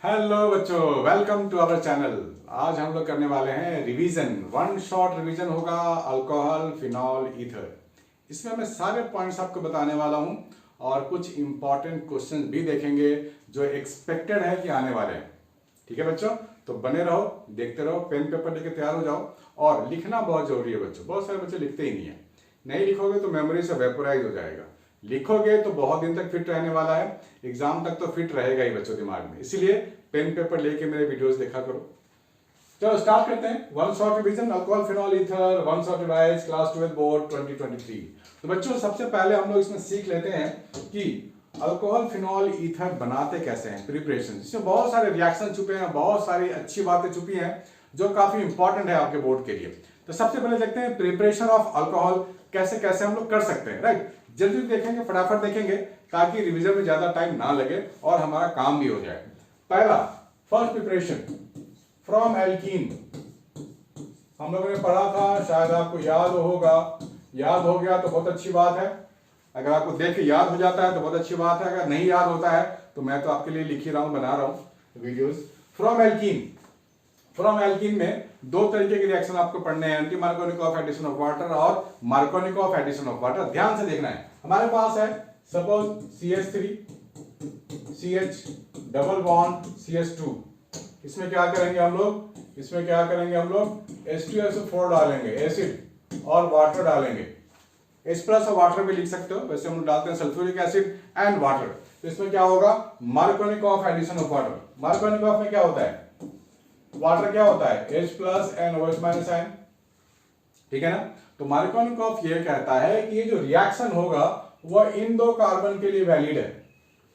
Hello बच्चों, welcome to our channel. आज हम लोग करने वाले हैं रिवीजन। वन शॉट रिवीजन होगा अल्कोहल फिनॉल ईथर। इसमें मैं सारे पॉइंट्स आपको बताने वाला हूं और कुछ इंपॉर्टेंट क्वेश्चंस भी देखेंगे जो एक्सपेक्टेड है कि आने वाले हैं। ठीक है बच्चों, तो बने रहो, देखते रहो, पेन पेपर लेके तैयार हो जाओ। और लिखना बहुत जरूरी है बच्चों, बहुत सारे बच्चे लिखते ही नहीं है। नहीं लिखोगे तो मेमोरी से वेपोराइज हो जाएगा, लिखोगे तो बहुत दिन तक फिट रहने वाला है, एग्जाम तक तो फिट रहेगा ही बच्चों दिमाग में। इसीलिए पेन पेपर लेके मेरे वीडियोस देखा करो। चलो स्टार्ट करते हैं। One shot revision alcohol phenol ether, one shot revise class 12 board 2023। तो बच्चों सबसे पहले हम लोग इसमें सीख लेते हैं कि अल्कोहल फिनॉल ईथर बनाते कैसे हैं, प्रिपरेशन। इसमें बहुत सारे रिएक्शन छुपे हैं, बहुत सारी अच्छी बातें छुपी हैं जो काफी इंपॉर्टेंट है आपके बोर्ड के लिए। तो सबसे पहले देखते हैं प्रिपरेशन ऑफ अल्कोहल कैसे कैसे हम लोग कर सकते हैं। राइट, जल्दी देखेंगे, फटाफट देखेंगे ताकि रिवीजन में ज्यादा टाइम ना लगे और हमारा काम भी हो जाए। पहला, फर्स्ट प्रिपरेशन फ्रॉम एल्कीन। हम लोगों ने पढ़ा था, शायद आपको याद होगा। याद हो गया तो बहुत अच्छी बात है। अगर आपको देख के याद हो जाता है तो बहुत अच्छी बात है। अगर नहीं याद होता है तो मैं तो आपके लिए लिख ही रहा हूं, बना रहा हूं videos. From alkene, from alkene में दो तरीके के रिएक्शन आपको पढ़ने हैं, anti Markovnikov addition of water और मार्कोनिकॉफ एडिशन ऑफ वाटर। ध्यान से देखना है। हमारे पास है suppose CH3 CH double bond CH2। इसमें क्या करेंगे हम लोग, इसमें क्या करेंगे हम लोग, H2SO4 डालेंगे, एसिड और वाटर डालेंगे। H प्लस और वाटर भी लिख सकते हो, वैसे हम लोग डालते हैं सल्फ्यूरिक एसिड एंड वाटर। तो इसमें क्या होगा, Markovnikov addition of water. Markovnikov में क्या होता है, वाटर क्या होता है, H plus and OH minus ion. ठीक है ना। तो मार्कोनिकॉफ ये कहता है कि ये जो रिएक्शन होगा वह इन दो कार्बन के लिए वैलिड है।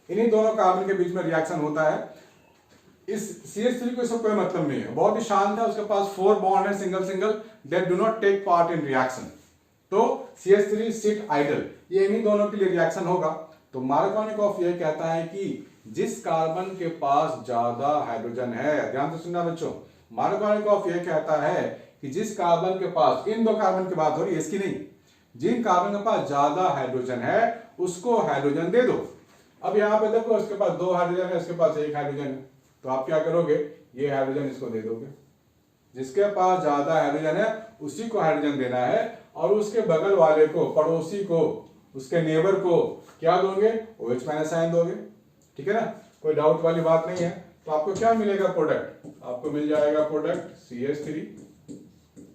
इन्हीं दोनों कार्बन के बीच में रिएक्शन होता है। इस CH3 को इसको कोई मतलब नहीं है, बहुत ही शांत है, उसके पास 4 बॉन्ड है single single, that do not take part in reaction. तो CH3 सिट आइडल, ये इन्हीं दोनों के लिए रिएक्शन होगा। तो मार्कोनिकॉफ ये कहता है कि जिस कार्बन के पास ज्यादा हाइड्रोजन है, ध्यान से सुनना बच्चों, मार्कोनिकॉफ ये कहता है कि जिस कार्बन के पास, इन दो कार्बन की बात हो रही है, इसकी नहीं, जिन कार्बन के पास ज्यादा हाइड्रोजन है उसको हाइड्रोजन दे दो। अब यहां पे देखो, इसके पास 2 हाइड्रोजन है, इसके पास 1 हाइड्रोजन है, तो आप क्या करोगे, ये हाइड्रोजन इसको दे दोगे। जिसके पास ज्यादा हाइड्रोजन है उसी को हाइड्रोजन देना है, और उसके बगल वाले को, पड़ोसी को, उसके नेबर को क्या दोगे, OH माइनस आयन दोगे। ठीक है ना, कोई डाउट वाली बात नहीं है। तो आपको क्या मिलेगा प्रोडक्ट, आपको मिल जाएगा प्रोडक्ट CH3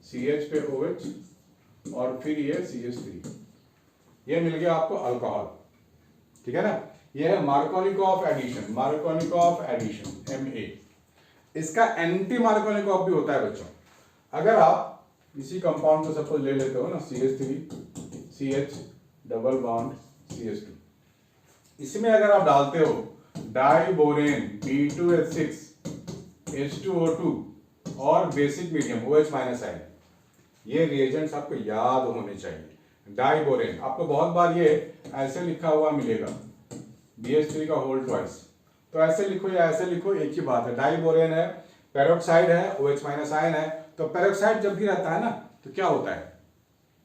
CH पे OH और फिर ये CH3, ये मिल गया आपको अल्कोहल। ठीक है ना, ये है Markovnikov addition, Markovnikov addition MA। इसका एंटी मार्कोनिकॉफ भी होता है बच्चों। अगर आप इसी कंपाउंड को सपोज ले लेते हो ना, CH3 CH double bond CH2, इसमें अगर आप डालते हो डाइबोरेन B2H6 H2O2 और basic medium OH minus ion, ये रिएजेंट्स आपको याद होने चाहिए। डाइबोरेन आपको बहुत बार ये ऐसे लिखा हुआ मिलेगा, BH3 का होल ट्वाइस, तो ऐसे लिखो या ऐसे लिखो, एक ही बात है। डाइबोरेन है, पेरोक्साइड है, OH माइनस आयन है। तो पेरोक्साइड जब भी रहता है ना तो क्या होता है,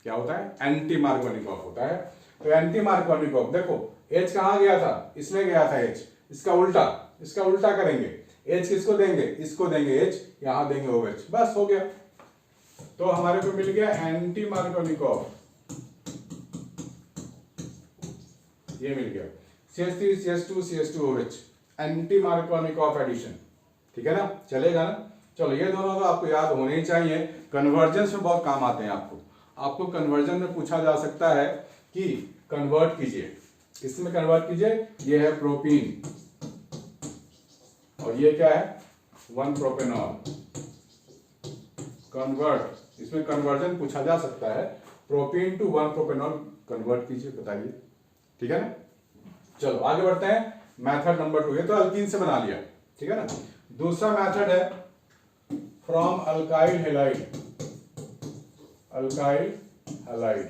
क्या होता है, एंटी मार्कोनिकॉफ होता है। तो एंटी मार्कोनिकॉफ देखो, H कहां गया था, इसमें गया था H, इसका उल्टा, इसका उल्टा करेंगे, H किसको देंगे, इसको देंगे H, यहां देंगे OH, बस हो गया। तो हमारे को मिल गया एंटी मार्कोनिकॉफ, ये मिल गया CH3 CH2 CH2 OH, anti Markovnikov addition. ठीक है ना, चलेगा ना। चलो ये दोनों तो आपको याद होने ही चाहिए, कन्वर्जन में बहुत काम आते हैं आपको। आपको कन्वर्जन में पूछा जा सकता है कि कन्वर्ट कीजिए, किसमें कन्वर्ट कीजिए, ये है प्रोपीन और ये क्या है 1 प्रोपेनॉल, कन्वर्ट, इसमें कन्वर्जन पूछा जा सकता है, प्रोपीन टू 1 प्रोपेनॉल कन्वर्ट कीजिए, बताइए। ठीक है ना, चलो आगे बढ़ते हैं। मेथड नंबर 2, ये तो अल्कीन से बना लिया, ठीक है ना। दूसरा मेथड है from alkyl halide, alkyl halide,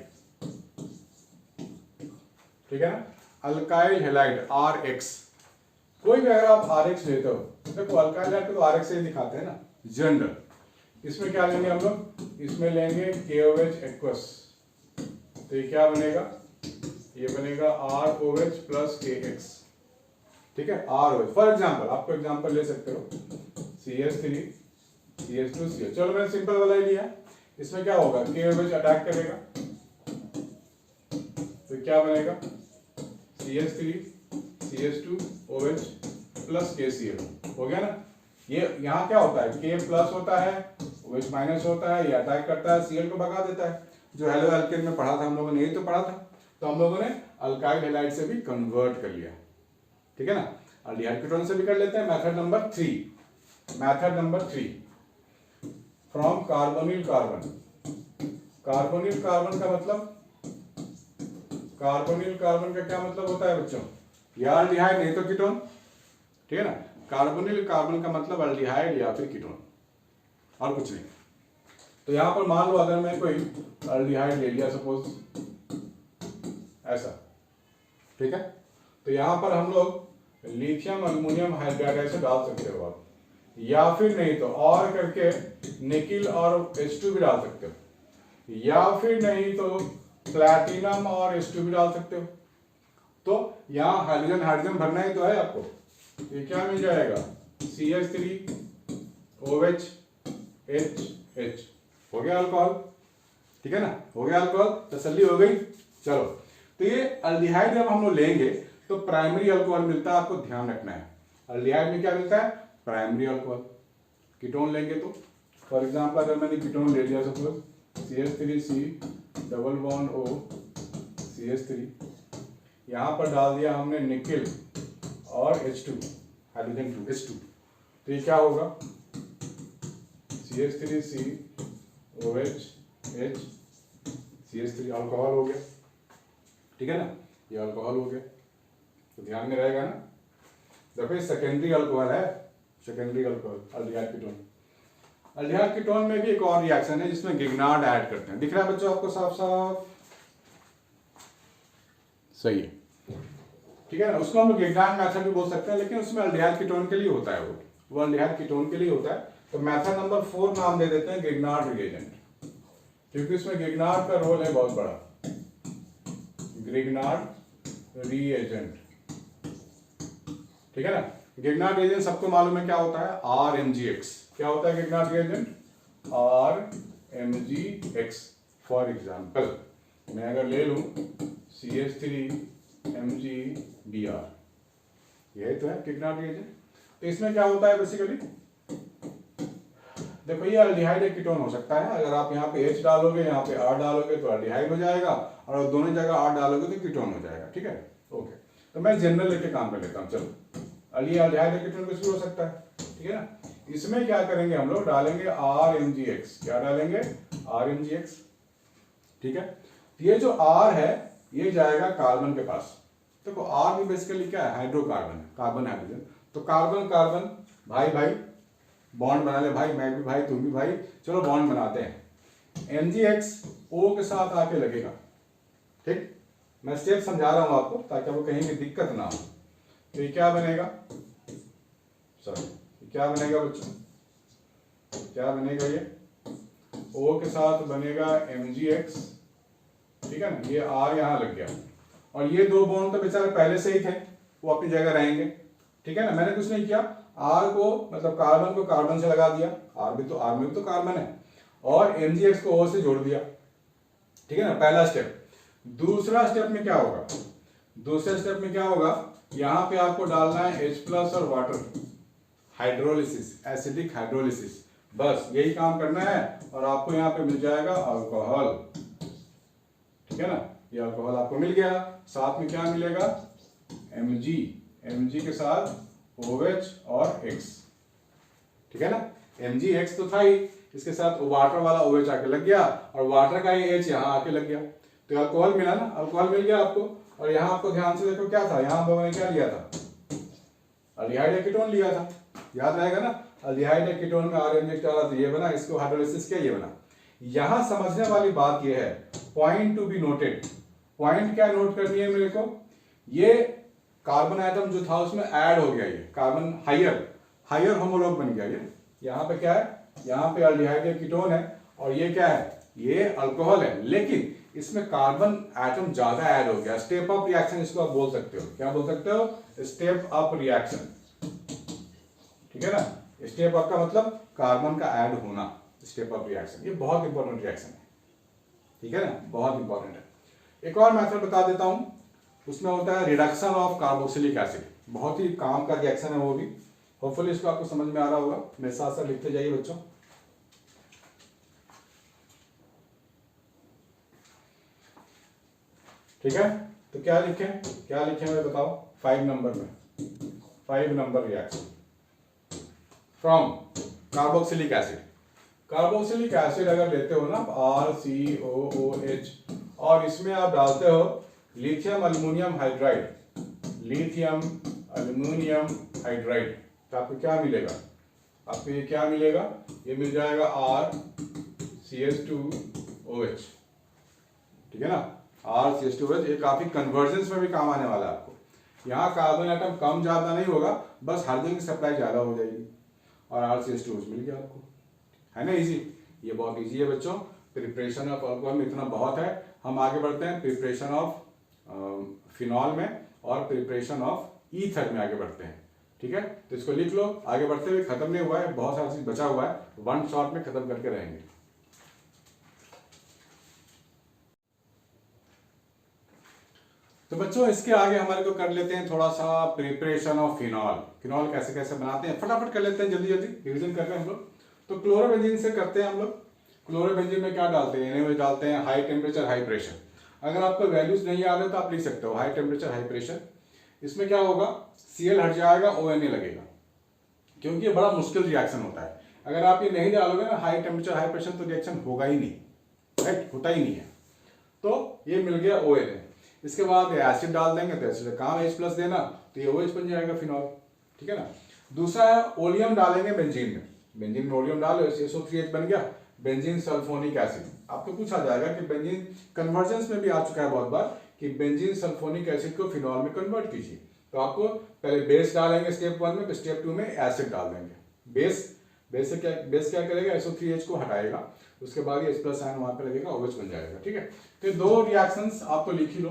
ठीक है ना, अल्काइल हैलाइड RX। कोई भी अगर आप RX लेते हो, देखो अल्काइल हैलाइड को तो RX से ही दिखाते हैं ना, जनरल। इसमें क्या लेंगे हम लोग, इसमें लेंगे KOH एक्वस, तो ये क्या बनेगा, ये बनेगा ROH प्लस KX। ठीक है, ROH। फॉर एग्जाम्पल आपको एग्जाम्पल ले सकते हो CH3 CH2 CH। चलो मैंने सिंपल वाला ही लिया। इसमें क्या होगा, KOH अटैक करेगा तो क्या बनेगा CH3 CH2 OH plus KCl। हो गया ना। ये यहाँ क्या होता है, K प्लस होता है, OH माइनस होता है, ये अटैक करता है, Cl को भगा देता है। जो हेलो एल्केन में पढ़ा था हम लोगों ने, यही तो पढ़ा था। तो हम लोगों ने अल्काइल हैलाइड से भी कन्वर्ट कर लिया, ठीक है ना। अल्डिहाइड कीटोन से भी कर लेते हैं। Method number 3, method number 3 from carbonyl carbon. Carbonyl carbon का मतलब, कार्बोनिल कार्बन का क्या मतलब होता है बच्चों, या अल्डिहाइड नहीं तो कीटोन, ठीक है ना। कार्बोनिल कार्बन का मतलब अल्डिहाइड या फिर कीटोन, और कुछ नहीं। तो यहां पर मान लो अगर मैं कोई अल्डिहाइड ले लिया सपोज ऐसा, ठीक है, तो यहां पर हम लोग लिथियम अल्युमिनियम हाइड्राइड ऐसे डाल सकते हो आप, या फिर नहीं तो और करके निकिल और H2 भी डाल सकते हो, या फिर नहीं तो प्लैटिनम और H2 भी डाल सकते हो। तो यहाँ हाइड्रोजन हाइड्रोजन भरना ही तो है आपको। ये क्या मिल जाएगा, CH3 OH H। हो गया अल्कोहल, ठीक है ना, हो गया अल्कोहल, तसल्ली हो गई। चलो, तो ये अल्डिहाइड जब हम लोग लेंगे तो प्राइमरी अल्कोहल मिलता है, आपको ध्यान रखना है। अल्डिहाइड में क्या मिलता है, प्राइमरी अल्कोहल। कीटोन लेंगे तो फॉर एग्जांपल अगर मैंने कीटोन ले लिया suppose CH3C double bond O CH3, यहाँ पर डाल दिया हमने निकिल और H2 हाइड्रोजन 2 H2, तो ये क्या होगा CH3C OH H CH3 alcohol हो गया, ठीक है ना, ये अल्कोहल हो गया। तो ध्यान में रहेगा ना। देखो सेकेंडरी अल्कोहल है, secondary alcohol aldehyde ketone. Aldehyde ketone में भी एक और रिएक्शन है जिसमें गिगनार्ड ऐड करते हैं। दिख रहा है बच्चों आपको साफ साफ, सही है, ठीक है ना। उसको हम लोग गिगनार्ड मेथड भी बोल सकते हैं, लेकिन उसमें अल्डिहाइड कीटोन के लिए होता है, वो अल्डिहाइड कीटोन के लिए होता है। तो मेथड नंबर 4 नाम दे देते हैं गिगनार्ड रिएजेंट, क्योंकि इसमें गिगनार्ड का रोल है बहुत बड़ा। गिगनार्ड रिएजेंट, ठीक है ना। गिगनार्ड रिएजेंट सबको मालूम है क्या होता है, RMgX। क्या होता है गिगनार्ड रिएजेंट, RMgX। फॉर एग्जांपल मैं अगर ले लूं CH3MgBr, यही तो है गिगनार्ड रिएजेंट। तो इसमें क्या होता है बेसिकली, देखो ये अल्डिहाइड एक कीटोन हो सकता है। अगर आप यहाँ पे H डालोगे, यहाँ पे R डालोगे तो अल्डिहाइड हो जाएगा, और दोनों जगह R डालोगे तो कीटोन हो जाएगा, ठीक है, ओके। तो मैं जनरल लेके काम कर लेता हूँ। चलो, अल्डिहाइड एक कीटोन कुछ भी हो सकता है, ठीक है ना। इसमें क्या करेंगे हम लोग, डालेंगे RMgX। क्या डालेंगे, RMgX, ठीक है। ये जो R है ये जाएगा कार्बन के पास। देखो R भी बेसिकली क्या है, हाइड्रोकार्बन है, कार्बन हाइड्रोजन। तो कार्बन कार्बन भाई भाई बॉन्ड बना ले, भाई मैं भी भाई तुम भी भाई, चलो बॉन्ड बनाते हैं। MgX O के साथ आके लगेगा, ठीक। मैं स्टेप समझा रहा हूं आपको ताकि आपको कहीं भी दिक्कत ना हो। तो ये क्या बनेगा, सॉरी क्या बनेगा बच्चों, क्या बनेगा, ये O के साथ बनेगा MgX, ठीक है ना। ये R यहाँ लग गया, और ये दो बॉन्ड तो बेचारे पहले से ही थे, वो अपनी जगह रहेंगे, ठीक है ना। मैंने कुछ नहीं किया, R को मतलब कार्बन को कार्बन से लगा दिया, R में भी तो कार्बन है, और MgX को O से जोड़ दिया, ठीक है ना, पहला स्टेप। दूसरा स्टेप में क्या होगा, दूसरे स्टेप में क्या होगा, यहाँ पे आपको डालना है H+ और वाटर, हाइड्रोलिसिस, एसिडिक हाइड्रोलिसिस, बस यही काम करना है, और आपको यहाँ पे मिल जाएगा अल्कोहल, ठीक है ना। ये अल्कोहल आपको मिल गया। साथ में क्या मिलेगा, Mg के साथ OH और X, ठीक है ना। MgX तो था ही, इसके साथ वाटर वाला OH आके लग गया, और वाटर का ही H यहाँ आके लग गया, तो अल्कोहल मिला ना, अल्कोहल मिल गया आपको। और यहाँ आपको ध्यान से देखो क्या था, यहाँ हम लोगों ने क्या लिया था, अल्डिहाइड कीटोन लिया था, याद रहेगा ना। अल्डिहाइड कीटोन में RMgX डाला तो ये बना, इसको हाइड्रोलिसिस किया, ये बना। यहां समझने वाली बात यह है, point to be noted, point क्या नोट करनी है मेरे को, ये कार्बन एटम जो था उसमें ऐड हो गया, ये कार्बन हायर होमोलॉग बन गया। ये यहाँ पे क्या है, यहाँ पे अल्डिहाइड कीटोन है, और ये क्या है, ये अल्कोहल है, लेकिन इसमें कार्बन एटम ज्यादा ऐड हो गया, स्टेप अप रिएक्शन इसको आप बोल सकते हो। क्या बोल सकते हो? स्टेप अप रिएक्शन, ठीक है ना। स्टेप अप का मतलब कार्बन का ऐड होना, स्टेप अप रिएक्शन। ये बहुत इंपॉर्टेंट रिएक्शन है, ठीक है ना, बहुत इंपॉर्टेंट है। एक और मेथड बता देता हूं, उसमें होता है रिडक्शन ऑफ कार्बोक्सिलिक एसिड। बहुत ही काम का रिएक्शन है वो भी। होपफुली इसको आपको समझ में आ रहा होगा। मेरे साथ साथ लिखते जाइए बच्चों। ठीक है, तो क्या लिखें, क्या लिखें मैं बताओ? 5 नंबर में, 5 number reaction from carboxylic acid. Carboxylic acid अगर लेते हो ना RCOOH, और इसमें आप डालते हो lithium aluminium hydride, lithium aluminium hydride, तो आपको क्या मिलेगा? आपको ये क्या मिलेगा? ये मिल जाएगा RCH2OH, ठीक है ना, RCH2OH। ये काफी कन्वर्जेंस में भी काम आने वाला है आपको। यहाँ कार्बन एटम कम ज्यादा नहीं होगा, बस हाइड्रोजन की सप्लाई ज्यादा हो जाएगी और RCH2OH मिल गया आपको, है ना। इजी, ये बहुत इजी है बच्चों। प्रिपरेशन ऑफ अल्कोहल में इतना बहुत है। हम आगे बढ़ते हैं प्रिपरेशन ऑफ फिनॉल में और प्रिपरेशन ऑफ ईथर में आगे बढ़ते हैं, ठीक है। तो इसको लिख लो। आगे बढ़ते हुए, खत्म नहीं हुआ है, बहुत सारा चीज बचा हुआ है, वन शॉट में खत्म करके रहेंगे। तो बच्चों इसके आगे हमारे को कर लेते हैं थोड़ा सा प्रिपरेशन ऑफ फिनॉल। फिनॉल कैसे कैसे बनाते हैं फटाफट कर लेते हैं, जल्दी जल्दी रिवीजन कर रहे हैं हम लोग। तो क्लोरोबेंजीन से करते हैं हम लोग। क्लोरोबेंजीन में क्या डालते हैं? NaOH डालते हैं, हाई टेम्परेचर हाई प्रेशर। अगर आपको वैल्यूज नहीं याद है तो आप लिख सकते हो हाई टेम्परेचर हाई प्रेशर। इसमें क्या होगा? Cl हट जाएगा, ONA लगेगा, क्योंकि ये बड़ा मुश्किल रिएक्शन होता है। अगर आप ये नहीं डालोगे ना हाई टेम्परेचर हाई प्रेशर, तो रिएक्शन होगा ही नहीं, राइट, होता ही नहीं है। तो ये मिल गया ONA। इसके बाद एसिड डाल देंगे तो एसिड का काम H+ देना, तो ये OH बन जाएगा फिनॉल, ठीक है ना। दूसरा है ओलियम डालेंगे बेंजीन में। बेंजीन में ओलियम डालो, SO3H बन गया बेंजीन सल्फोनिक एसिड। आपको पूछा जाएगा कि बेंजीन कन्वर्जेंस में भी आ चुका है बहुत बार कि बेंजीन सल्फोनिक एसिड को फिनॉल में कन्वर्ट कीजिए। तो आपको पहले बेस डालेंगे स्टेप 1 में, तो स्टेप 2 में एसिड डाल देंगे। बेस क्या करेगा? SO3H को हटाएगा, उसके बाद ये H+ आयन वहां पे लगेगा, OH बन जाएगा, ठीक है। तो 2 रिएक्शंस आपको लिख ही लो,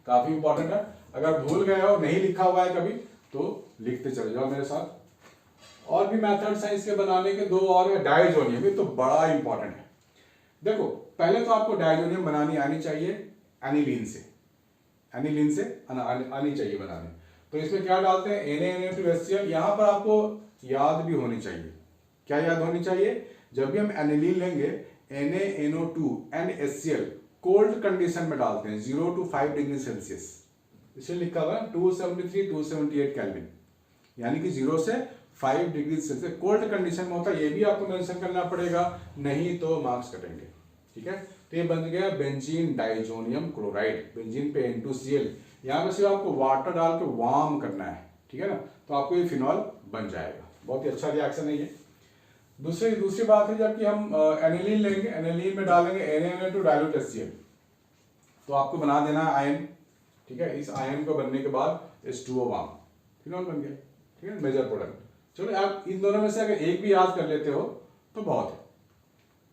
काफी इंपॉर्टेंट है। अगर भूल गए हो, नहीं लिखा हुआ है कभी, तो लिखते चले जाओ मेरे साथ। और भी मेथड्स हैं इसके बनाने के, 2 और है। डाइजोनियम, ये तो बड़ा इंपॉर्टेंट है। देखो पहले तो आपको डाइजोनियम बनानी आनी चाहिए एनिलीन से, एनिलीन से आनी चाहिए बनाने। तो इसमें क्या डालते हैं? Na2HCl। यहां पर आपको याद भी होनी चाहिए। क्या याद होनी चाहिए? जब भी हम एनिलीन लेंगे NaNO2NHCl कोल्ड कंडीशन में डालते हैं 0 to 5 डिग्री सेल्सियस। इसलिए लिखा हुआ है 273 278 केल्विन, यानी कि 0 से 5 डिग्री सेल्सियस कोल्ड कंडीशन में होता है। ये भी आपको मेंशन करना पड़ेगा, नहीं तो मार्क्स कटेंगे, ठीक है। तो ये बन गया बेंजीन डाइजोनियम क्लोराइड। बेंजीन पे N2Cl, यहाँ पे सिर्फ आपको वाटर डाल के वार्म करना है, ठीक है ना, तो आपको ये फिनॉल बन जाएगा। बहुत ही अच्छा रिएक्शन है ये। दूसरी बात है, जबकि हम एनिलीन लेंगे, एनिलीन में डालेंगे Na2 डाइल्यूट HCl, तो आपको बना देना है आयन, ठीक है। इस आयन को बनने के बाद H2O वार्म, फिनॉल बन गया, ठीक है, मेजर प्रोडक्ट। चलो आप इन दोनों में से अगर एक भी याद कर लेते हो तो बहुत है,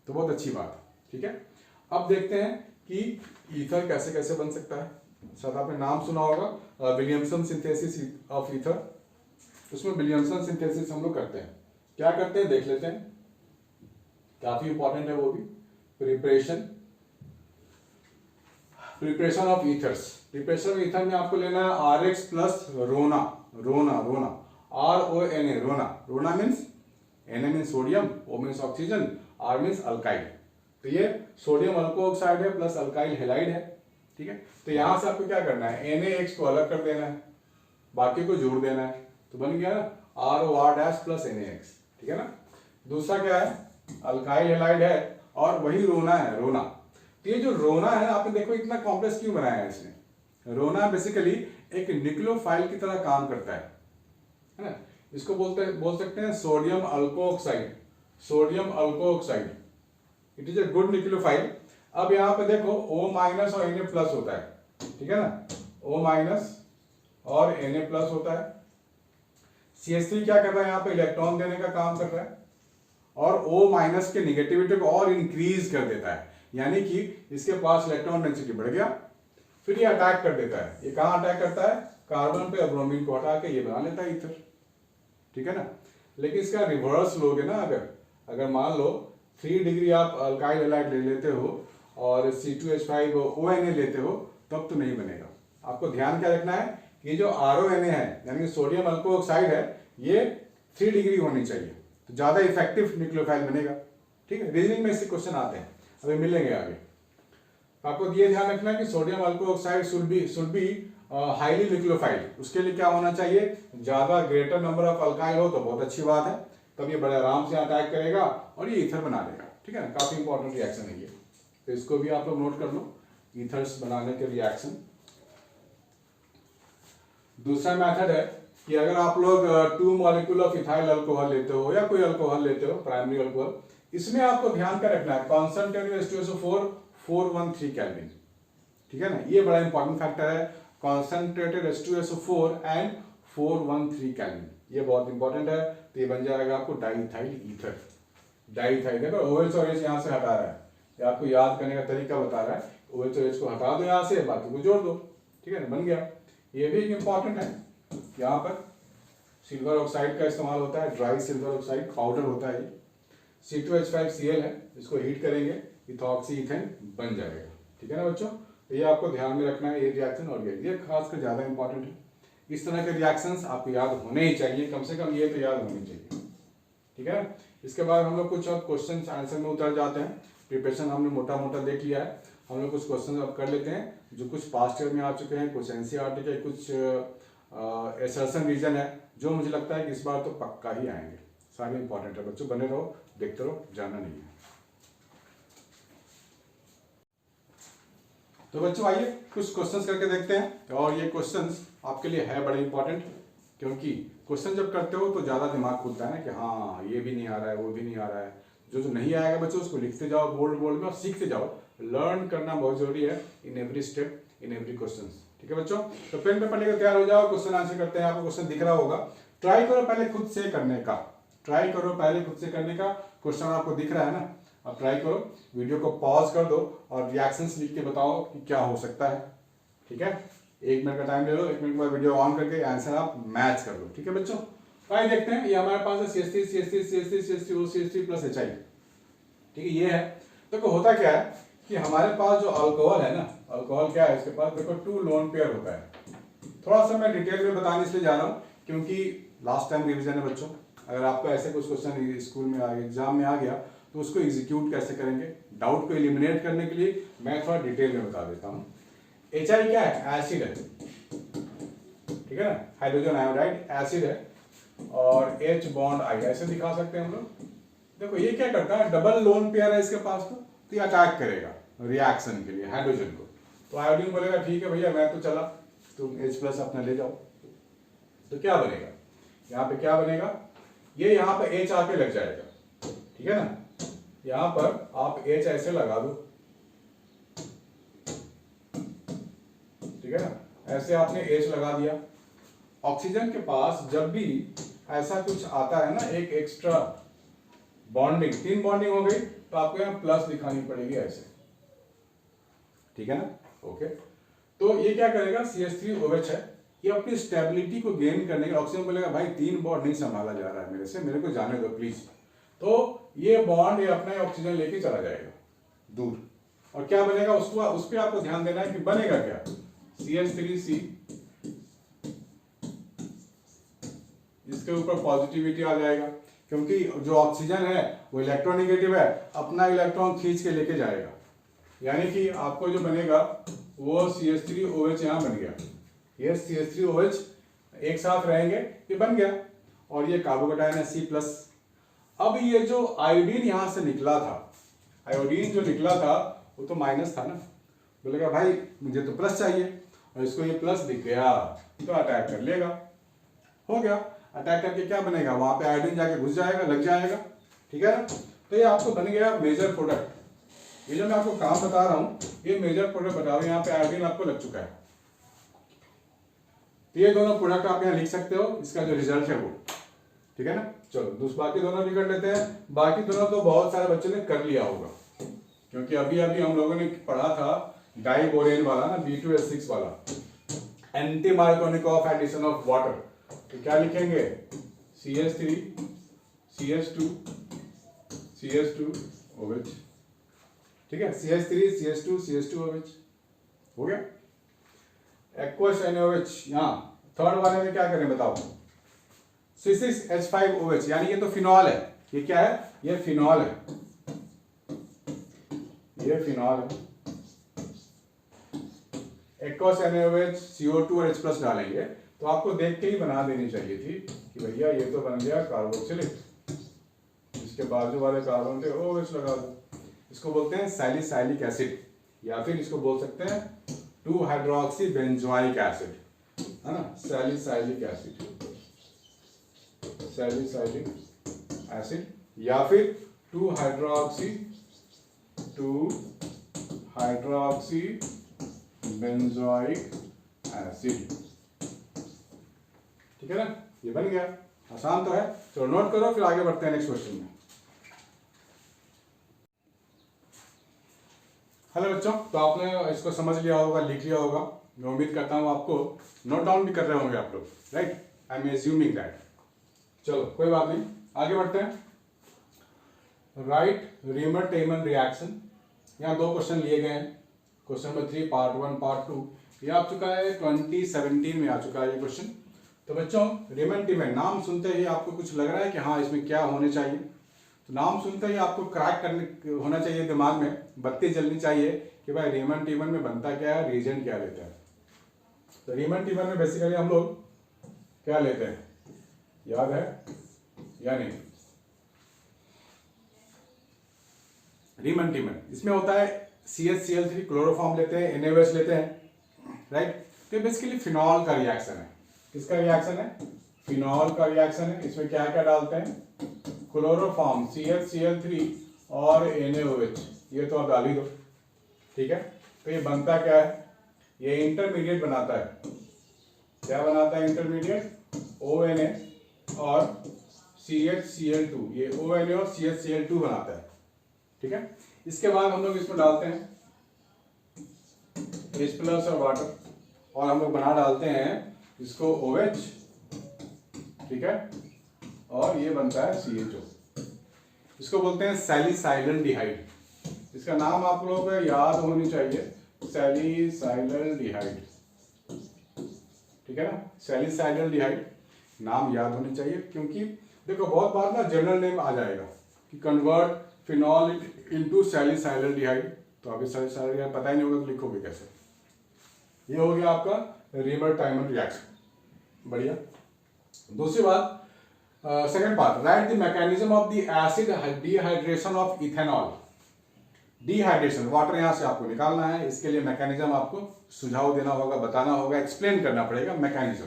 तो बहुत अच्छी बात है, ठीक है। अब देखते हैं कि ईथर कैसे कैसे बन सकता है। शायद आपने नाम सुना होगा विलियमसन सिंथेसिस ऑफ ईथर। उसमें विलियमसन सिंथेसिस हम लोग करते हैं। क्या करते हैं देख लेते हैं, काफी इंपॉर्टेंट है वो भी। Preparation of ethers. Preparation of ether में आपको लेना है RX प्लस रोना, RONA, रोना means Na means sodium, O means oxygen, R means alkyl. तो ये सोडियम अल्को ऑक्साइड है प्लस अल्काइल हेलाइड है, ठीक है। तो यहां से आपको क्या करना है? NaX को अलग कर देना है, बाकी को जोड़ देना है, तो बन गया ना ROR' प्लस NaX, ठीक है ना। दूसरा क्या है? अल्काइल हेलाइड है और वही रोना है, रोना। तो ये जो रोना है, आपने देखो इतना कॉम्प्लेक्स क्यों बनाया है इसने? रोना बेसिकली एक न्यूक्लियोफाइल की तरह काम करता है ना। इसको बोल सकते हैं sodium alkoxide. It is a good nucleophile. अब यहाँ पे देखो O- और Na+ होता है, ठीक है ना, O- और Na+ होता है। CH3 क्या कर रहा है? यहाँ पे इलेक्ट्रॉन देने का काम कर रहा है और O- के निगेटिविटी को और इंक्रीज कर देता है। यानी कि इसके पास इलेक्ट्रॉन डेंसिटी बढ़ गया, फिर ये अटैक कर देता है। ये कहाँ अटैक करता है? कार्बन पे, ब्रोमीन को हटा के ये बना लेता है ईथर, ठीक है ना। लेकिन इसका रिवर्स लोगे ना, अगर मान लो 3 डिग्री आप अल्काइल हैलाइड ले लेते हो और C2H5ONa लेते हो, तब तो नहीं बनेगा। आपको ध्यान क्या रखना है कि जो RONa है यानी कि सोडियम अल्कोहल ऑक्साइड है, ये 3 डिग्री होनी चाहिए, तो ज्यादा इफेक्टिव न्यूक्लियोफाइल बनेगा, ठीक है। रीजनिंग में इससे क्वेश्चन आते हैं, अभी मिलेंगे आगे। आपको ये ध्यान रखना है कि sodium alcohol oxide should be highly nucleophile. उसके लिए क्या होना चाहिए? ज्यादा ग्रेटर नंबर ऑफ अल्काइल हो तो बहुत अच्छी बात है, तब ये बड़े आराम से अटैक करेगा और ये ईथर बना लेगा, ठीक है ना। काफी इंपॉर्टेंट रिएक्शन है ये, तो इसको भी आप लोग नोट कर लो, ईथर्स बनाने के रिएक्शन। दूसरा मेथड है कि अगर आप लोग 2 मॉलिक्यूल ऑफ इथाइल अल्कोहल लेते हो या कोई अल्कोहल लेते हो, प्राइमरी अल्कोहल, इसमें आपको ध्यान क्या रखना है? कॉन्सेंट्रेटेड H2SO4 413 केल्विन, ठीक है ना। ये बड़ा इंपॉर्टेंट फैक्टर है, कॉन्सेंट्रेटेड H2SO4 एंड 413 केल्विन, ये बहुत इंपॉर्टेंट है। तो ये बन जाएगा आपको डाइइथाइल ईथर। डाइइथाइल, देखो OH और H यहाँ से हटा रहा है, ये आपको याद करने का तरीका बता रहा है। OH और H को हटा दो यहाँ से, बाकी को जोड़ दो, ठीक है ना, बन गया। ये भी एक इंपॉर्टेंट है, यहाँ पर सिल्वर ऑक्साइड का इस्तेमाल होता है, ड्राई सिल्वर ऑक्साइड पाउडर होता है। C2H5Cl है, इसको हीट करेंगे, इथॉक्सी इथेन बन जाएगा, ठीक है ना बच्चों। तो ये आपको ध्यान में रखना है, ये रिएक्शन और ये खासकर ज्यादा इंपॉर्टेंट है। इस तरह के रिएक्शंस आपको याद होने ही चाहिए, कम से कम ये तो याद होने चाहिए, ठीक है। इसके बाद हम लोग कुछ अब क्वेश्चन आंसर में उतर जाते हैं। प्रिपरेशन हमने मोटा मोटा देख लिया है, हम लोग कुछ क्वेश्चन अब कर लेते हैं जो कुछ पास्ट ईयर में आ चुके हैं, कुछ NCERT के, कुछ एसर्शन रीजन है जो मुझे लगता है कि इस बार तो पक्का ही आएंगे। सारे इंपॉर्टेंट है बच्चों, बने रहो, देखते रहो, जानना नहीं है। तो बच्चों आइए कुछ क्वेश्चंस करके देखते हैं, और ये क्वेश्चंस आपके लिए है बड़े इंपॉर्टेंट, क्योंकि क्वेश्चन जब करते हो तो ज़्यादा दिमाग खुलता है ना कि हाँ ये भी नहीं आ रहा है, वो भी नहीं आ रहा है। जो नहीं आएगा बच्चों उसको लिखते जाओ बोल्ड बोल्ड में और सीखते जाओ। लर्न करना बहुत जरूरी है in every step, in every question, ठीक है बच्चों। तो पेन पेपर लेकर तैयार हो जाओ, क्वेश्चन आंसर करते हैं। आपको क्वेश्चन दिख रहा होगा, ट्राई करो पहले खुद से करने का, ट्राई करो पहले खुद से करने का। क्वेश्चन आपको दिख रहा है ना, अब ट्राई करो, वीडियो को पॉज कर दो और रिएक्शंस लिख के बताओ कि क्या हो सकता है, ठीक है। 1 मिनट का टाइम ले लो, 1 मिनट बाद वीडियो ऑन करके आंसर आप मैच कर लो, ठीक है बच्चों। तो आइए देखते हैं, ये हमारे पास है CH3 CH3 CH3 CH3O CH3 plus HI, ठीक है, ये है। देखो होता क्या है कि हमारे पास जो अल्कोहल है ना, अल्कोहल क्या है इसके पास, देखो 2 लोन पेयर होता है। थोड़ा सा मैं डिटेल में बताने इसलिए जा रहा हूँ क्योंकि लास्ट टाइम रिवीजन है बच्चों। अगर आपको ऐसे कुछ क्वेश्चन स्कूल में एग्जाम में आ गया तो उसको एग्जीक्यूट कैसे करेंगे, डाउट को एलिमिनेट करने के लिए मैं थोड़ा डिटेल में बता देता हूँ। HI क्या है? एसिड है, ठीक है ना, हाइड्रोजन आयोडाइड एसिड है, और H बॉन्ड I ऐसे दिखा सकते हैं हम लोग। देखो ये क्या करता है, डबल लोन पेयर है इसके पास, तो ये अटैक करेगा रिएक्शन के लिए हाइड्रोजन को। तो आयोडीन बोलेगा ठीक है भैया मैं तो चला, तुम H प्लस अपना ले जाओ। तो क्या बनेगा यहाँ पे, क्या बनेगा, ये यहाँ पे H आके लग जाएगा, ठीक है ना। यहाँ पर आप H ऐसे लगा दो, ठीक है ना, ऐसे आपने H लगा दिया। ऑक्सीजन के पास जब भी ऐसा कुछ आता है ना, एक एक्स्ट्रा बॉन्डिंग, 3 बॉन्डिंग हो गई, तो आपको यहाँ प्लस दिखानी पड़ेगी ऐसे, ठीक है ना, ओके। तो ये क्या करेगा, CH3OH है, ये अपनी स्टेबिलिटी को गेन करने के, ऑक्सीजन बोलेगा भाई 3 बॉन्ड नहीं संभाला जा रहा है मेरे से, मेरे को जाने दो प्लीज। तो ये बॉन्ड ये अपना ऑक्सीजन लेके चला जाएगा दूर, और क्या बनेगा उसको, उस पर आपको ध्यान देना है कि बनेगा क्या, CH3C, इसके ऊपर पॉजिटिविटी आ जाएगा, क्योंकि जो ऑक्सीजन है वो इलेक्ट्रोनेगेटिव है, अपना इलेक्ट्रॉन खींच के लेके जाएगा। यानी कि आपको जो बनेगा वो CH3OH यहाँ बन गया, ये CH3OH एक साथ रहेंगे, ये बन गया, और ये कार्बोकेटायन है C+। अब ये जो आयोडीन यहाँ से निकला था, आयोडीन जो निकला था वो तो माइनस था ना, बोलेगा भाई मुझे तो प्लस चाहिए, और इसको ये प्लस दिख गया तो अटैक कर लेगा, हो गया। अटैक करके क्या बनेगा, वहां पे आयोडीन जाके घुस जाएगा, लग जाएगा, ठीक है ना। तो ये आपको बन गया मेजर प्रोडक्ट। ये जो मैं आपको काम बता रहा हूँ ये मेजर प्रोडक्ट बता रहा हूँ, यहाँ पे आयोडीन आपको लग चुका है। तो ये दोनों प्रोडक्ट आप यहाँ लिख सकते हो, इसका जो रिजल्ट है वो, ठीक है ना। चलो बाकी दोनों भी कर लेते हैं, बाकी दोनों तो बहुत सारे बच्चों ने कर लिया होगा, क्योंकि अभी अभी हम लोगों ने पढ़ा था डाइबोरेन वाला ना, B2H6 वाला, anti Markovnikov addition of water. तो क्या लिखेंगे, CH3 CH2 CH2 OH, ठीक है, CH3 CH2 CH2 OH हो गया। एक्वस NaOH, यहाँ थर्ड वाले में क्या करें बताओ, C6H5OH, यानी ये तो फिनॉल है, ये क्या है, ये फिनॉल है, ये फिनॉल है। एक्वस NaOH CO2 और H+ डालेंगे, तो आपको देख के ही बना देनी चाहिए थी कि भैया ये तो बन गया कार्बोक्सिलिक, इसके बाजू वाले कार्बन पे OH लगा दो। इसको बोलते हैं सैलिसाइलिक एसिड, या फिर इसको बोल सकते हैं 2-हाइड्रोक्सी बेंजोइक एसिड, है ना, सैलिसाइलिक एसिड, सैलिसाइलिक एसिड, या फिर 2-हाइड्रोक्सी बेंजोइक एसिड, ठीक है ना, ये बन गया। आसान तो है, चलो नोट करो, फिर आगे बढ़ते हैं नेक्स्ट क्वेश्चन में। हेलो बच्चों, तो आपने इसको समझ लिया होगा, लिख लिया होगा, मैं उम्मीद करता हूँ आपको नोट डाउन भी कर रहे होंगे आप लोग, right, I am assuming that. चलो कोई बात नहीं, आगे बढ़ते हैं। राइट रीमर टेमन रिएक्शन, यहाँ 2 क्वेश्चन लिए गए हैं, क्वेश्चन नंबर 3 पार्ट 1 पार्ट 2, ये आ चुका है 2017 में आ चुका है ये क्वेश्चन। तो बच्चों रीमन टेमन नाम सुनते ही आपको कुछ लग रहा है कि हाँ इसमें क्या होने चाहिए, तो नाम सुनते ही आपको क्रैक करने होना चाहिए, दिमाग में बत्ती जलनी चाहिए कि भाई रीमन टेमन में बनता क्या है, रीजेंट क्या लेता है। तो रीमन टेमन में बेसिकली हम लोग क्या लेते हैं, याद है या नहीं, रीमन टेमन इसमें होता है CHCl3 क्लोरोफॉर्म लेते हैं, NaOH लेते हैं, राइट। तो बेसिकली फिनॉल का रिएक्शन है, किसका रिएक्शन है, फिनॉल का रिएक्शन है। इसमें क्या क्या डालते हैं, क्लोरोफॉर्म CHCl3 और NaOH, ये तो आप डाल ही दो, ठीक है। तो ये बनता क्या है, ये इंटरमीडिएट बनाता है, क्या बनाता है इंटरमीडिएट, ONA और CHCl2, ये ONA और CHCl2 बनाता है, ठीक है। इसके बाद हम लोग इसमें डालते हैं H+ और वाटर, और हम लोग बना डालते हैं इसको OH, ठीक है, और ये बनता है CHO, इसको बोलते हैं सैलिसाइलल्डिहाइड। इसका नाम आप लोगों को याद होनी चाहिए, सैलिसाइलल्डिहाइड, ठीक है ना, सैलिसाइलल्डिहाइड नाम याद होनी चाहिए, क्योंकि देखो बहुत बार ना जनरल नेम आ जाएगा कि कन्वर्ट फिनॉल इनटू सैलिसाइलल्डिहाइड, तो अभी सैलिसाइलल्डिहाइड पता ही नहीं होगा तो लिखोगे कैसे। ये हो गया आपका रीमर टेमन रिएक्शन, बढ़िया। दूसरी बात, second part, right the mechanism of the acid dehydration of ethanol. Dehydration, water यहां से आपको निकालना है, इसके लिए मैकेनिज्म आपको सुझाव देना होगा, बताना होगा, एक्सप्लेन करना पड़ेगा मैकेनिज्म।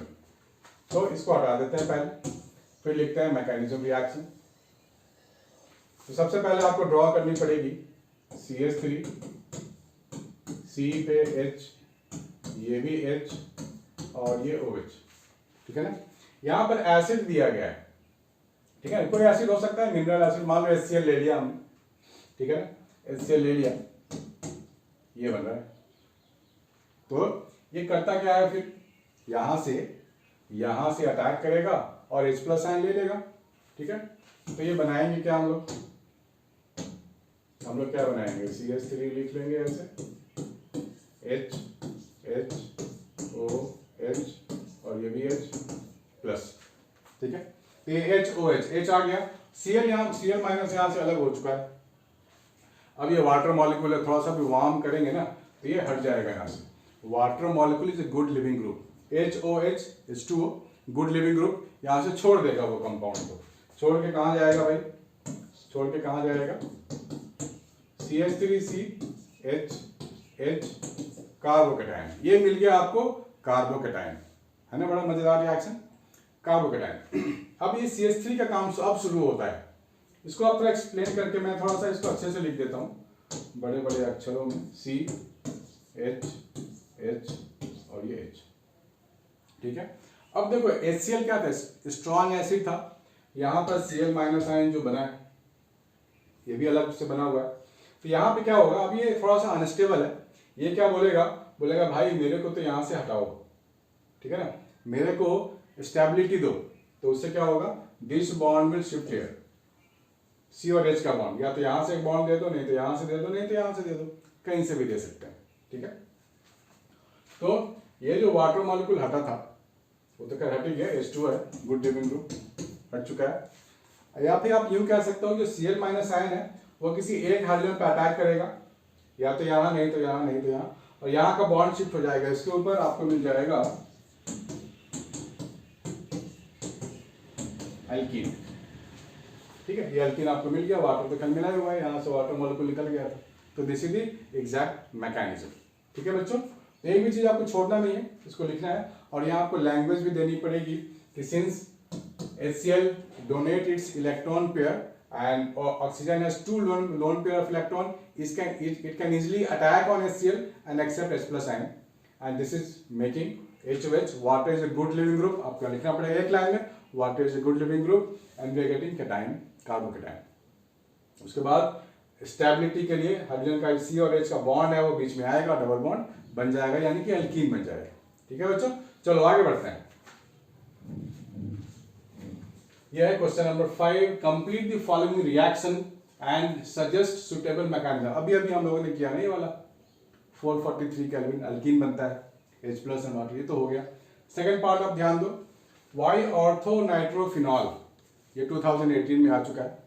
तो इसको हटा देते हैं पहले, फिर लिखते हैं मैकेनिज्म रिएक्शन। तो सबसे पहले आपको ड्रॉ करनी पड़ेगी CH3, C पे H, ये भी H और ये OH, ठीक है ना। यहां पर एसिड दिया गया है, ठीक है, कोई एसिड हो सकता है, मिनरल एसिड, मान लो HCl ले लिया हमने, ठीक है ना, HCl ले लिया, ये बन रहा है। तो ये करता क्या है, फिर यहां से अटैक करेगा और H+ आयन ले लेगा, ठीक है। तो ये बनाएंगे क्या हम लोग क्या बनाएंगे, CH3 लिख लेंगे ऐसे, H O H और ये भी H+, ठीक है। तो ये HOH, H आ गया, Cl यहाँ Cl- यहाँ से अलग हो चुका है। अब ये वाटर मॉलिक्यूल है, थोड़ा सा भी वार्म करेंगे ना तो ये हट जाएगा यहाँ से। Water molecule is a good leaving group, HOH H2O, good leaving group, यहाँ से छोड़ देगा वो कंपाउंड को। छोड़ के कहाँ जाएगा भाई, छोड़ के कहाँ जाएगा, CH3CH कार्बोकेटायन, ये मिल गया आपको कार्बोकेटायन, है ना, बड़ा मजेदार रिएक्शन, कार्बोकेटायन। अब ये CH3 का काम अब शुरू होता है, इसको आप थोड़ा एक्सप्लेन करके मैं थोड़ा सा इसको अच्छे से लिख देता हूँ बड़े बड़े अक्षरों में, CH और ये H, ठीक है। अब देखो HCl क्या था, स्ट्रॉन्ग एसिड था, यहाँ पर Cl- आयन जो बना है ये भी अलग से बना हुआ है। तो यहाँ पे क्या होगा, अब ये थोड़ा सा अनस्टेबल है, ये क्या बोलेगा, बोलेगा भाई मेरे को तो यहाँ से हटाओ, ठीक है ना, मेरे को स्टेबिलिटी दो। तो उससे क्या होगा, this bond will shift here, C और एच का बॉन्ड, या तो यहाँ से एक बॉन्ड दे दो, नहीं तो यहाँ से दे दो, नहीं तो यहाँ से दे दो, कहीं से भी दे सकते हैं, ठीक है। तो ये जो वाटर मॉलिक्यूल हटा था वो तो खैर हट ही गया, H2 है, गुड लिविंग ग्रुप हट चुका है। या फिर आप यूं कह सकते हो जो Cl माइनस आयन है वो किसी एक हाइड्रोजन पर अटैक करेगा, या तो यहाँ, नहीं तो यहाँ, नहीं तो यहाँ, और यहाँ का बॉन्ड शिफ्ट हो जाएगा, इसके ऊपर आपको मिल जाएगा एल्कीन, ठीक है। ये एल्कीन आपको मिल गया, वाटर तो कल मिला हुआ है, यहाँ से वाटर मॉलिक्यूल निकल गया था। तो this is the exact mechanism, ठीक है बच्चों। तो एक भी चीज आपको छोड़ना नहीं है, इसको लिखना है। और यहाँ आपको लैंग्वेज भी देनी पड़ेगी कि since HCl donate it's electron pair and oxygen has two lone pair of electron, it can easily attack on HCl and accept H plus ion, and this is making HOH. Water is a good living group, आपको लिखना पड़ेगा एक line में, water is a good living group and we are getting cation, carbocation. उसके बाद stability के लिए hydrogen का C और H का बॉन्ड है वो बीच में आएगा, डबल बॉन्ड बन जाएगा, यानी कि एल्कीन बन जाएगा, ठीक है बच्चों। चलो आगे बढ़ते हैं। यह है question number 5, complete the following reaction and suggest suitable mechanism. अभी हम लोगों ने किया नहीं वाला, 443 केल्विन अल्कीन बनता है, H प्लस एंड वाटर, ये तो हो गया। सेकंड पार्ट आप ध्यान दो, वाई ऑर्थो नाइट्रोफिनॉल, ये 2018 में आ चुका है।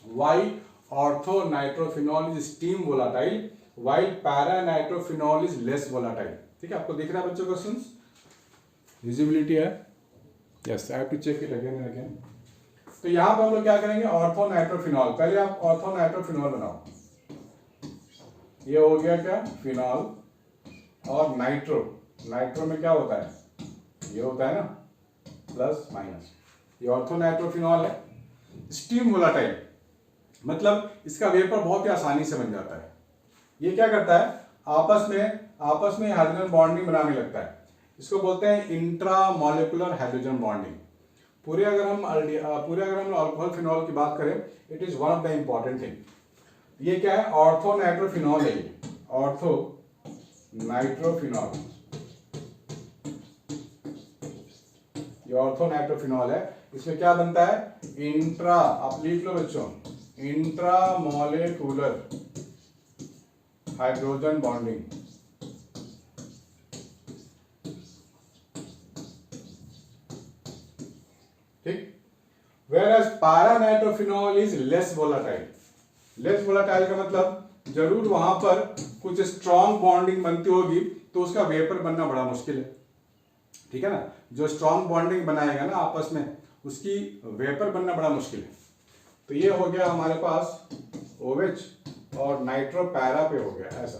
Why ortho nitrophenol is steam volatile while para nitrophenol is less volatile, ठीक है। आपको दिख रहा है बच्चों क्वेश्चंस, विजिबिलिटी है, yes, I have to check it again and again. तो यहां पर हम लोग क्या करेंगे, ऑर्थो नाइट्रोफिनॉल, पहले आप ऑर्थो नाइट्रोफिनॉल बनाओ, ये हो गया क्या, फिनॉल, और नाइट्रो, नाइट्रो में क्या होता है, ये होता है ना प्लस माइनस, ये ऑर्थो नाइट्रोफिनॉल है, स्टीम वोलाटाइल, मतलब इसका वेपर बहुत ही आसानी से बन जाता है। ये क्या करता है, आपस में हाइड्रोजन बॉन्डिंग बनाने लगता है, इसको बोलते हैं इंट्रामोलिकुलर हाइड्रोजन बॉन्डिंग। पूरे अगर हम अल्कोहल फिनॉल की बात करें, it is one of the important thing. ये क्या है, ऑर्थो नाइट्रोफिनॉल है, ये ऑर्थो नाइट्रोफिनॉल, ये ऑर्थो नाइट्रोफिनॉल है। इसमें क्या बनता है, इंट्रा, आप लिख लो बच्चों, इंट्रामोलिकुलर हाइड्रोजन बॉन्डिंग, ठीक। Whereas paranitrophenol is less volatile, less volatile का मतलब जरूर वहां पर कुछ स्ट्रॉन्ग बॉन्डिंग बनती होगी तो उसका वेपर बनना बड़ा मुश्किल है, ठीक है ना। जो स्ट्रॉन्ग बॉन्डिंग बनाएगा ना आपस में, उसकी वेपर बनना बड़ा मुश्किल है। तो ये हो गया हमारे पास OH और नाइट्रो पैरा पे हो गया ऐसा,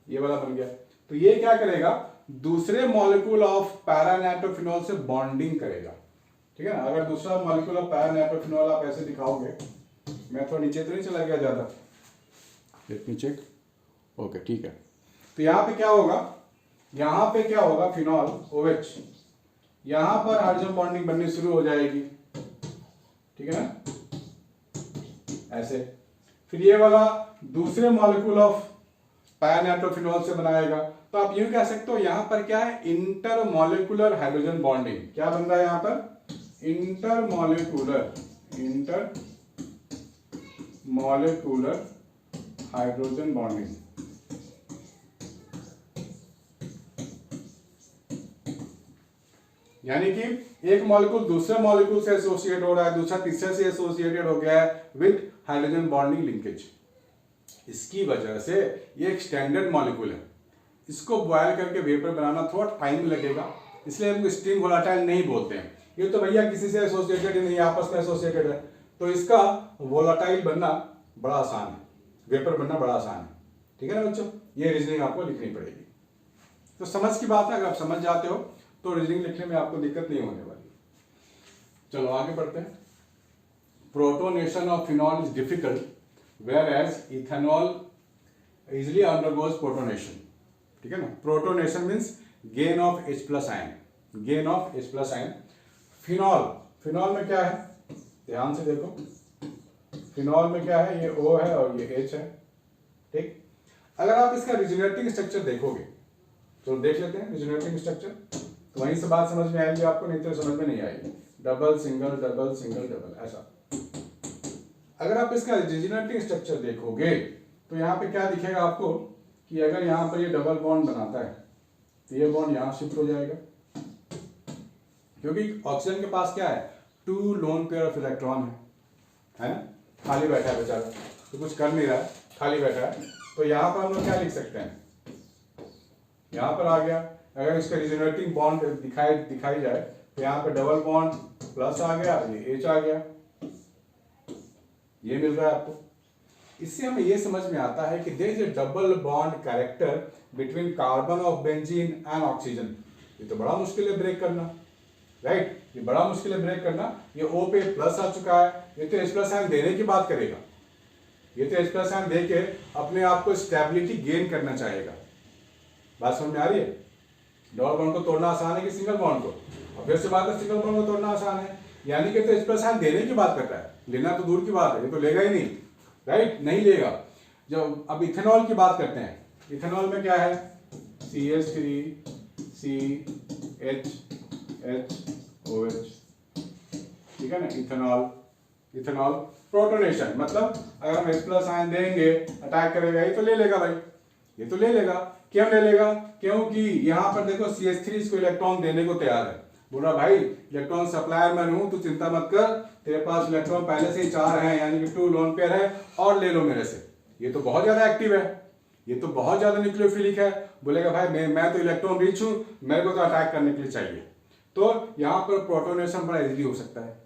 ये वाला बन गया। तो ये क्या करेगा, दूसरे मॉलिक्यूल ऑफ पैरानाइट्रोफिनॉल से बॉन्डिंग करेगा, ठीक है ना। अगर दूसरा मॉलिक्यूल ऑफ पैरानाइट्रोफिनॉल आप ऐसे दिखाओगे, मैं थोड़ा नीचे तो नहीं चला गया ज्यादा, लेट मी चेक, ओके ठीक है। तो यहाँ पे क्या होगा, यहाँ पे क्या होगा, फिनॉल OH, यहाँ पर हाइड्रोजन बॉन्डिंग बननी शुरू हो जाएगी, ठीक है ना, ऐसे। फिर ये वाला दूसरे मॉलिक्यूल ऑफ पैरानाइट्रोफिनॉल से बनाएगा। तो आप यूं कह सकते हो यहाँ पर क्या है, इंटरमॉलिक्यूलर हाइड्रोजन बॉन्डिंग, क्या बन रहा है यहाँ पर, इंटरमॉलिक्यूलर हाइड्रोजन बॉन्डिंग। यानी कि एक मॉलिक्यूल दूसरे मॉलिक्यूल से एसोसिएट हो रहा है, दूसरा तीसरे से एसोसिएटेड हो गया है विद हाइड्रोजन बॉन्डिंग लिंकेज। इसकी वजह से ये एक स्टैंडर्ड मॉलिक्यूल है, इसको बॉयल करके वेपर बनाना थोड़ा टाइम लगेगा, इसलिए हम स्टीम वोलाटाइल नहीं बोलते हैं। ये तो भैया किसी से एसोसिएटेड नहीं, आपस में एसोसिएटेड है, तो इसका वोलाटाइल बनना बड़ा आसान है, वेपर बनना बड़ा आसान है, ठीक है ना बच्चों। ये रीजनिंग आपको लिखनी पड़ेगी। तो समझ की बात है, अगर आप समझ जाते हो तो रीजनिंग लिखने में आपको दिक्कत नहीं होने वाली। चलो आगे बढ़ते हैं। Protonation of phenol is difficult whereas ethanol easily undergoes protonation, ठीक है ना। Protonation means gain of H plus ion, gain of H plus ion. Phenol में क्या है, ध्यान से देखो, फिनॉल में क्या है, ये O है और ये H है, ठीक। अगर आप इसका रिजोनेटिंग स्ट्रक्चर देखोगे तो देख लेते हैं रिजोनेटिंग स्ट्रक्चर, तो वहीं से बात समझ में आएगी आपको, नहीं तो समझ में नहीं आएगी। Double single double single double ऐसा। अगर आप इसका रिजोनेटिंग स्ट्रक्चर देखोगे तो यहाँ पे क्या दिखेगा आपको कि अगर यहाँ पर ये डबल बॉन्ड बनाता है तो ये बॉन्ड यहाँ शिफ्ट हो जाएगा, क्योंकि ऑक्सीजन के पास क्या है, 2 लोन पेयर ऑफ इलेक्ट्रॉन है ना, खाली बैठा है बेचारा, तो कुछ कर नहीं रहा है, खाली बैठा है। तो यहाँ पर हम लोग क्या लिख सकते हैं, यहाँ पर आ गया, अगर इसका रिजोनेटिंग बॉन्ड दिखाई जाए तो यहाँ पे डबल बॉन्ड प्लस आ गया, ये H आ गया, ये मिल रहा है आपको। इससे हमें ये समझ में आता है कि there is a double bond character between carbon of benzene and oxygen. ये तो बड़ा मुश्किल है ब्रेक करना, राइट, ये बड़ा मुश्किल है ब्रेक करना। ये O पे प्लस आ चुका है, ये तो H प्लस आयन देने की बात करेगा, ये तो H प्लस आयन दे के अपने आप को स्टेबिलिटी गेन करना चाहेगा। बात समझ में आ रही है? डबल बॉन्ड को तोड़ना आसान है कि सिंगल बॉन्ड को? और फिर से बात है, सिंगल बॉन्ड को तोड़ना आसान है, यानी कि तो H प्लस आयन देने की बात करता है, लेना तो दूर की बात है, ये तो लेगा ही नहीं, राइट, नहीं लेगा। जब अब इथेनॉल की बात करते हैं, इथेनॉल में क्या है, CH3CHHOH, ठीक है ना, इथेनॉल। इथेनॉल प्रोटोनेशन मतलब अगर हम H प्लस आयन देंगे, अटैक करेगा, ये तो ले लेगा भाई, ये तो ले लेगा। क्यों ले लेगा? क्योंकि यहाँ पर देखो CH3 इसको इलेक्ट्रॉन देने को तैयार है, बोल रहा भाई इलेक्ट्रॉन सप्लायर मैं हूं, तू चिंता मत कर, तेरे पास इलेक्ट्रॉन पहले से ही 4 हैं, यानी कि 2 लोन पेयर है, और ले लो मेरे से। ये तो बहुत ज्यादा एक्टिव है, ये तो बहुत ज्यादा न्यूक्लियोफिलिक है, बोलेगा भाई मैं तो इलेक्ट्रॉन रिच हूं, मेरे को तो अटैक करने के लिए चाहिए। तो यहाँ पर प्रोटोनेशन बड़ा इजीली हो सकता है,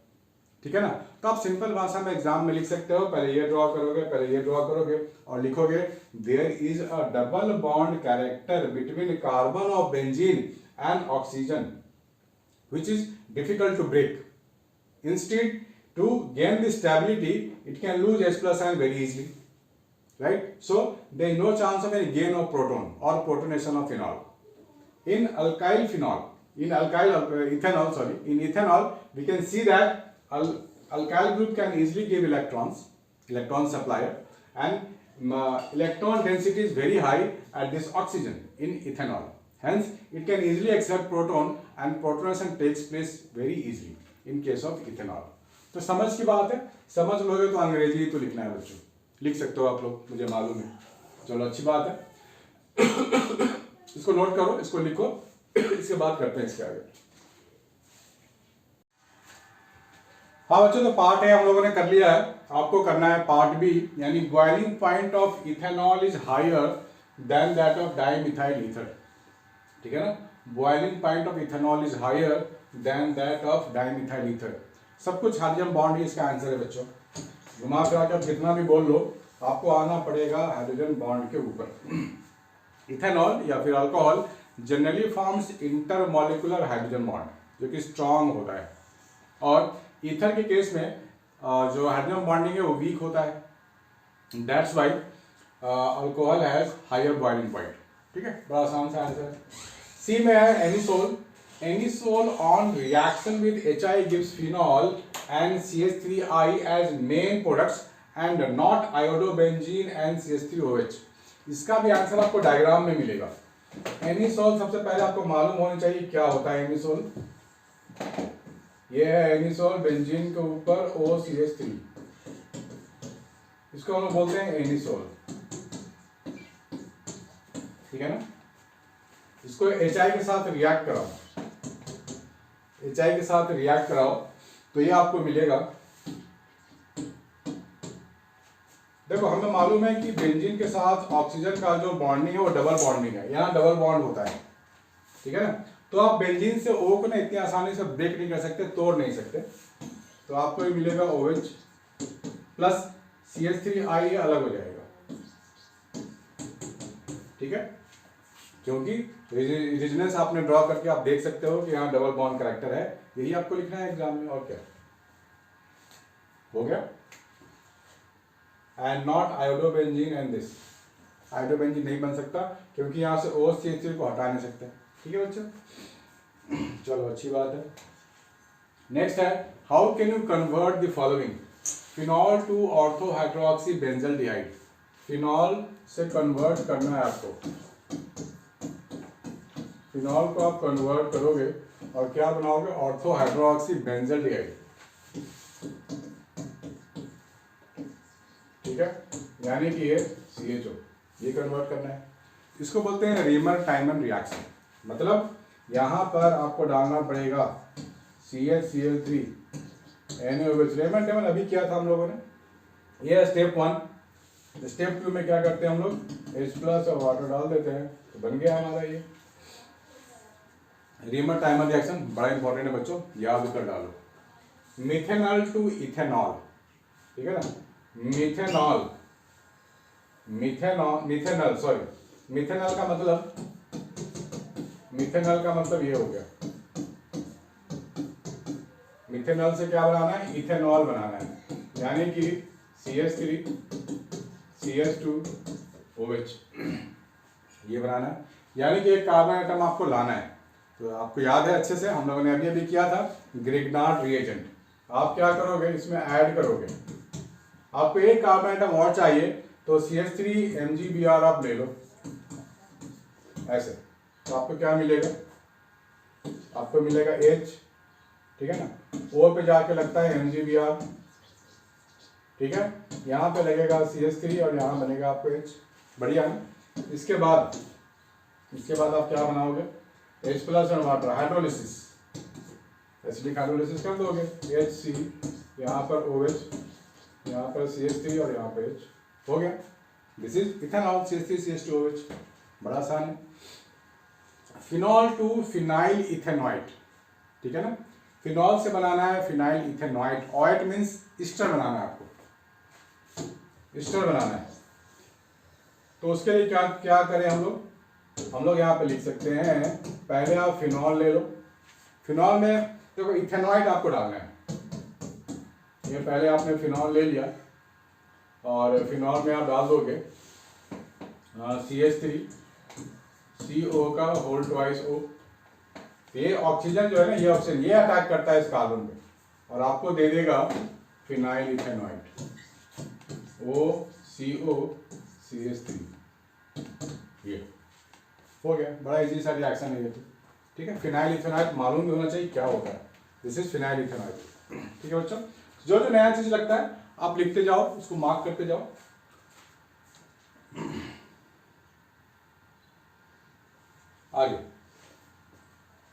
ठीक है ना। तो आप सिंपल भाषा में एग्जाम में लिख सकते हो, पहले ये ड्रॉ करोगे, पहले ये ड्रॉ करोगे और लिखोगे there is a double bond character between carbon of benzene and oxygen which is difficult to break. Instead, to gain the stability, it can lose H plus ion very easily, right? So there is no chance of any gain of proton or protonation of phenol. In alkyl phenol, in alkyl ethanol, sorry, in ethanol, we can see that alkyl group can easily give electron supplier, and electron density is very high at this oxygen in ethanol. Hence, it can easily accept proton and protonation takes place very easily in case of ethanol. तो समझ की बात है, समझ लोगे तो अंग्रेजी तो लिखना है बच्चों, लिख सकते हो आप लोग, मुझे मालूम है। चलो अच्छी बात है, इसको नोट करो, इसको लिखो, इसके बाद करते हैं इसके आगे। हाँ बच्चों, तो पार्ट ए हम लोगों ने कर लिया है, आपको करना है पार्ट बी, यानी boiling point of ethanol is higher than that of dimethyl ether, ठीक है ना। Boiling point of ethanol is higher than that of dimethyl ether. सब कुछ हाइड्रोजन बॉन्ड ही इसका आंसर है बच्चों, घुमा फिरा कर जितना भी बोल लो आपको आना पड़ेगा हाइड्रोजन बॉन्ड के ऊपर। इथेनॉल या फिर alcohol generally forms intermolecular hydrogen bond जो कि स्ट्रांग होता है, और ईथर के केस में जो हाइड्रोजन बॉन्डिंग है वो वीक होता है, that's why alcohol has higher boiling point, ठीक है, बड़ा आसान सा आंसर है। सी में है anisole, anisole on reaction with HI gives phenol and CH3I as main products and not iodobenzene and CH3OH। इसका भी आंसर आपको डायग्राम में मिलेगा। एनिसोल सबसे पहले आपको मालूम होनी चाहिए क्या होता है एनिसोल। ये है एनिसोल, बेंजीन के ऊपर OCH3, इसको हम लोग बोलते हैं एनिसोल, ठीक है ना। इसको HI के साथ रिएक्ट कराओ, HI के साथ रिएक्ट कराओ तो ये आपको मिलेगा। देखो हमें मालूम है कि बेंजीन के साथ ऑक्सीजन का जो बॉन्डिंग है वो डबल बॉन्डिंग है, यहाँ डबल बॉन्ड होता है, ठीक है ना। तो आप बेंजीन से O को ना इतनी आसानी से ब्रेक नहीं कर सकते, तोड़ नहीं सकते, तो आपको ये मिलेगा OH प्लस CH3I अलग हो जाएगा, ठीक है, क्योंकि रेजोनेंस आपने ड्रॉ करके आप देख सकते हो कि यहाँ डबल बॉन्ड कैरेक्टर है, यही आपको लिखना है एग्जाम में, और क्या हो गया। And not iodobenzene and this, iodobenzene नहीं बन सकता क्योंकि यहाँ से OCH3 को हटा नहीं सकते, ठीक है बच्चों। चलो अच्छी बात है। नेक्स्ट है how can you convert the following, phenol to ortho hydroxy benzaldehyde, phenol से कन्वर्ट करना है आपको, फिनॉल को आप कन्वर्ट करोगे और क्या बनाओगे, ऑर्थो हाइड्रोक्सी बेंजल्डिहाइड, ठीक है, यानी कि ये CHO, ये कन्वर्ट करना है। इसको बोलते हैं रीमर टाइमन रिएक्शन, मतलब यहाँ पर आपको डालना पड़ेगा CHCl3 NaOH, रीमर टाइमन अभी किया था हम लोगों ने, ये स्टेप 1। स्टेप 2 में क्या करते हैं हम लोग, H+ और वाटर डाल देते हैं, तो बन गया हमारा ये रीमर टाइमर रिएक्शन। बड़ा इंपॉर्टेंट है बच्चों, याद कर डालो। मिथेनॉल टू इथेनॉल, ठीक है ना, मिथेनॉल, मिथेनॉल सॉरी, मिथेनॉल का मतलब ये हो गया, मिथेनॉल से क्या बनाना है, इथेनॉल बनाना है, यानी कि CH3 CH2OH ये बनाना है, यानी कि एक कार्बन एटम आपको लाना है। तो आपको याद है अच्छे से, हम लोगों ने अभी किया था ग्रिग्नार्ड रिएजेंट। आप क्या करोगे, इसमें ऐड करोगे, आपको एक कार्बन एटम और चाहिए तो CH3 MgBr आप ले लो ऐसे, तो आपको क्या मिलेगा, आपको मिलेगा H, ठीक है ना, O पे जाके लगता है MgBr, ठीक है, यहाँ पे लगेगा CH3 और यहाँ बनेगा आपको H, बढ़िया है। इसके बाद आप क्या बनाओगे, H+ और वाटर, हाइड्रोलिसिस, एसिडिक हाइड्रोलिसिस कर दोगे, HC, यहाँ पर OH, यहाँ पर CH3 और यहाँ पर H, हो गया। This is ethanol, CH3 CH2OH, बड़ा आसान है। फिनॉल टू फिनाइल इथेनॉइड, ठीक है ना, फिनॉल से बनाना है फिनाइल इथेनॉइड, ऑइट मीन्स ईस्टर बनाना है आपको, ईस्टर बनाना है। तो उसके लिए क्या करें हम लोग यहाँ पे लिख सकते हैं, पहले आप फिनॉल ले लो, फिनॉल में देखो इथेनॉइड आपको डालना है, ये पहले आपने फिनॉल ले लिया और फिनॉल में आप डाल दोगे CH3 CO का होल ट्वाइस O, ये ऑक्सीजन जो है ना, ये ऑक्सीजन ये अटैक करता है इस कार्बन पे और आपको दे देगा फिनाइल इथेनॉइड, OCO CH3, ये हो गया। बड़ा इजी सा रिएक्शन है ये तो, ठीक है। फिनाइल इथेनॉइड मालूम भी होना चाहिए क्या होता है, दिस इज फिनाइल इथेनॉइड, ठीक है बच्चों। जो नया चीज लगता है आप लिखते जाओ, उसको मार्क करते जाओ।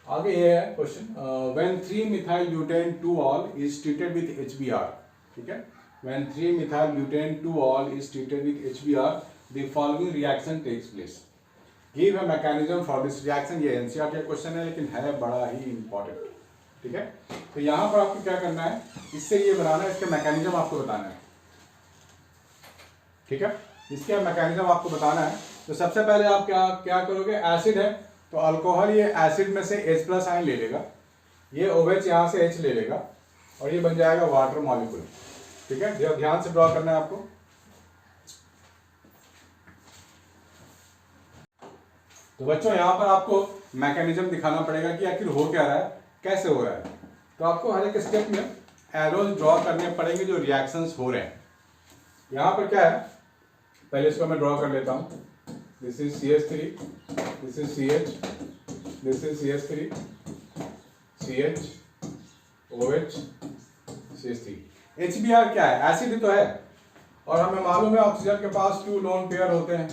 आगे ये है question, when 3-methyl-butane-2-ol is treated with HBr, ठीक है, when 3-methyl-butane-2-ol is treated with HBr the following reaction takes place, give a mechanism for this reaction. ये NCERT का क्वेश्चन है लेकिन है बड़ा ही इंपॉर्टेंट, ठीक है। तो यहाँ पर आपको क्या करना है, इससे ये बनाना है, इसका मैकेनिज्म आपको बताना है, ठीक है, इसका मैकेनिज्म आपको बताना है। तो सबसे पहले आप क्या करोगे, एसिड है तो अल्कोहल ये एसिड में से H+ आयन ले लेगा, ये OH यहाँ से H ले लेगा और ये बन जाएगा वाटर मॉलिक्यूल, ठीक है। ध्यान से ड्रॉ करना है आपको। तो बच्चों यहाँ पर आपको मैकेनिज्म दिखाना पड़ेगा कि आखिर हो क्या रहा है, कैसे हो रहा है। तो आपको हर एक स्टेप में एरोज ड्रॉ करने पड़ेंगे जो रिएक्शंस हो रहे हैं। यहाँ पर क्या है, पहले इसको मैं ड्रॉ कर लेता हूँ, this is CH3, this is CH, this is CH3 CH OH CH3। HBr क्या है, एसिड ही तो है और हमें मालूम है ऑक्सीजन के पास 2 लोन पेयर होते हैं,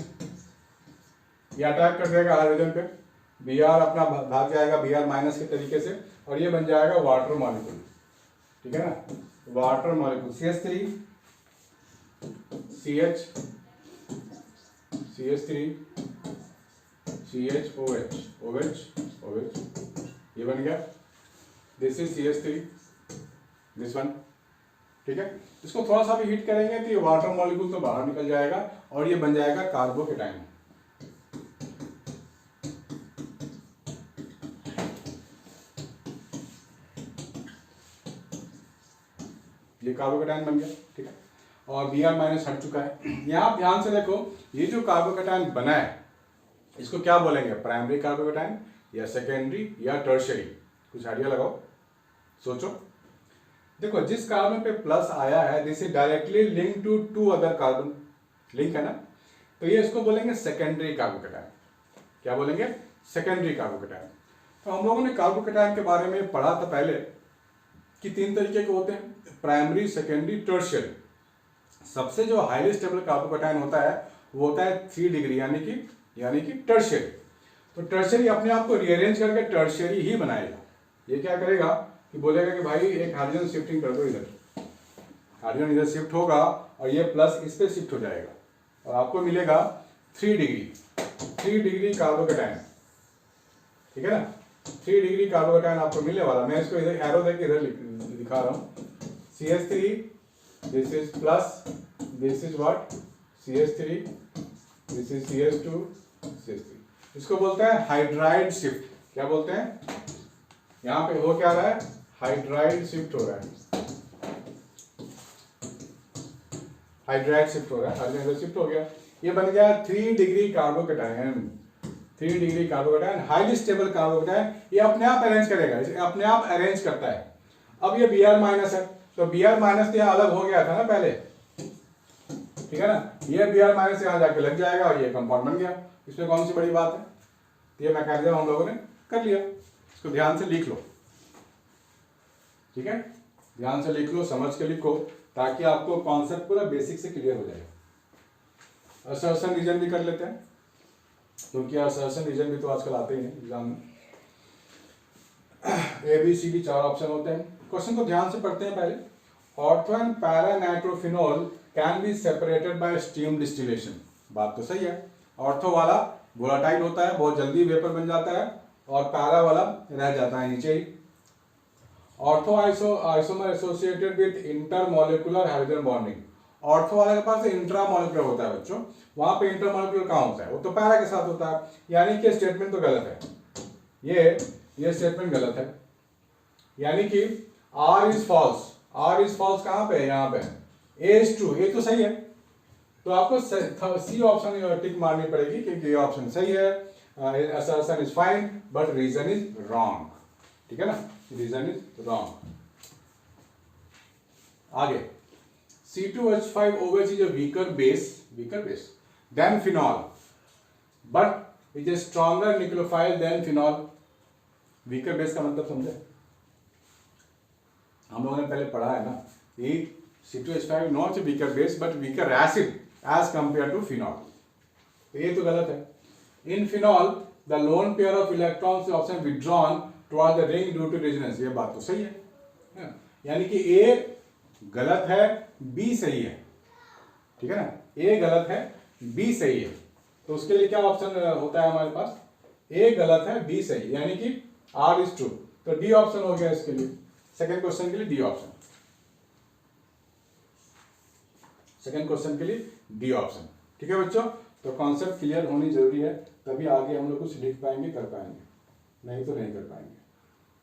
ये अटैक कर देगा हाइड्रोजन पे, Br अपना भाग जाएगा Br- के तरीके से और ये बन जाएगा वाटर मॉलिक्यूल, ठीक है ना, water molecule CH3 CH CH3 CH OH OH OH, ये बन गया, this is CH3, this one, ठीक है। इसको थोड़ा सा भी हीट करेंगे तो ये वाटर मॉलिक्यूल तो बाहर निकल जाएगा और ये बन जाएगा कार्बोकेटाइन, ये कार्बोकेटाइन बन गया, ठीक है। और Br- हट चुका है। यहाँ ध्यान से देखो, ये जो कार्बोकेटाइन बना है इसको क्या बोलेंगे, प्राइमरी कार्बोकेटाइन या सेकेंडरी या टर्शियरी, कुछ आइडिया लगाओ, सोचो। देखो जिस कार्बन पे प्लस आया है this is directly link to two other carbon, link है ना, तो ये इसको बोलेंगे सेकेंडरी कार्बोकैटायन। क्या बोलेंगे? Secondary carbocation. तो हम लोगों ने कार्बोकैटायन के बारे में पढ़ा था पहले कि 3 तरीके के होते हैं, प्राइमरी, सेकेंडरी, टर्शियरी। सबसे जो हाईली स्टेबल कार्बोकैटायन होता है वो होता है 3 डिग्री यानी कि टर्शियरी। तो टर्शियरी अपने आप को रीअरेंज करके टर्शियरी ही बनाएगा। ये क्या करेगा कि बोलेगा कि भाई एक हाइड्रोजन शिफ्टिंग कर दो, इधर हाइड्रोजन इधर शिफ्ट होगा और ये प्लस इस पे शिफ्ट हो जाएगा और आपको मिलेगा 3 डिग्री कार्बोकैटायन। ठीक है ना, 3 डिग्री कार्बोकैटायन आपको मिलने वाला। मैं इसको इधर एरो देके इधर दिखा रहा हूँ। CH3, this is plus, this is what, CH3, this is CH2, CH3। इसको बोलते हैं हाइड्राइड शिफ्ट। क्या बोलते हैं? यहाँ पे हो क्या रहा है? हाइड्राइड शिफ्ट हो रहा है, हाइड्राइड शिफ्ट हो रहा है, हाइड्राइड शिफ्ट हो गया। ये बन गया 3 degree carbocation. 3 degree carbocation, highly stable carbocation. ये अपने आप अरेंज करेगा, इसे अपने आप अरेंज करता है। अब ये Br माइनस है, तो Br माइनस यहाँ अलग हो गया था ना पहले, ठीक है ना, ये Br माइनस यहाँ जाके लग जाएगा और ये कंपाउंड बन गया। इसमें कौन सी बड़ी बात है? ये मैकेनिज्म हम लोगों ने कर लिया। इसको ध्यान से लिख लो, ठीक है, ध्यान से लिख लो, समझ के लिखो, ताकि आपको कॉन्सेप्ट पूरा बेसिक से क्लियर हो जाए। असर्शन रीजन भी कर लेते हैं, क्योंकि असर्शन रीजन भी तो आजकल आते ही हैं एग्जाम में। ABCD 4 ऑप्शन होते हैं। क्वेश्चन को ध्यान से पढ़ते हैं पहले। Ortho and para nitrophenol can be separated by steam distillation. बात तो सही है। ऑर्थो वाला वोलाटाइल होता है, बहुत जल्दी वेपर बन जाता है, और पैरा वाला रह जाता है नीचे ही। Ortho isomer associated with intermolecular hydrogen bonding. Ortho वाले के पास इंट्रामोलिकुलर होता है बच्चों, वहां पे इंटरमोलिकुलर कहां होता है? वो तो पैरा के साथ होता है। यानी कि स्टेटमेंट तो गलत है, ये स्टेटमेंट गलत है। यानी कि R is false. R is false कहां पे है? यहाँ पे। A इज ट्रू, ये तो सही है। तो आपको C ऑप्शन टिक मारनी पड़ेगी, क्योंकि ये ऑप्शन सही है। Assertion is fine but reason is wrong. ठीक है ना, रीजन इज रॉन्ग। आगे C2H5OH is a weaker base than phenol, but is a stronger nucleophile than phenol. Weaker base का मतलब समझे? हम लोगों ने पहले पढ़ा है ना, ये C2H5 not a weaker base but weaker acid as compared to phenol. तो ये तो गलत है। In phenol, the lone pair of electrons is often withdrawn toward the ring due to resonance. ये बात तो सही है। यानी कि A गलत है, B सही है। ठीक है ना, A गलत है, B सही है। तो उसके लिए क्या ऑप्शन होता है हमारे पास? A गलत है, B सही, यानी कि R इज ट्रू। तो D ऑप्शन हो गया इसके लिए, सेकंड क्वेश्चन के लिए D ऑप्शन। सेकंड क्वेश्चन के लिए D ऑप्शन। ठीक है बच्चों, तो कॉन्सेप्ट क्लियर होनी जरूरी है, तभी आगे हम लोग कुछ लिख पाएंगे, कर पाएंगे, नहीं तो नहीं कर पाएंगे।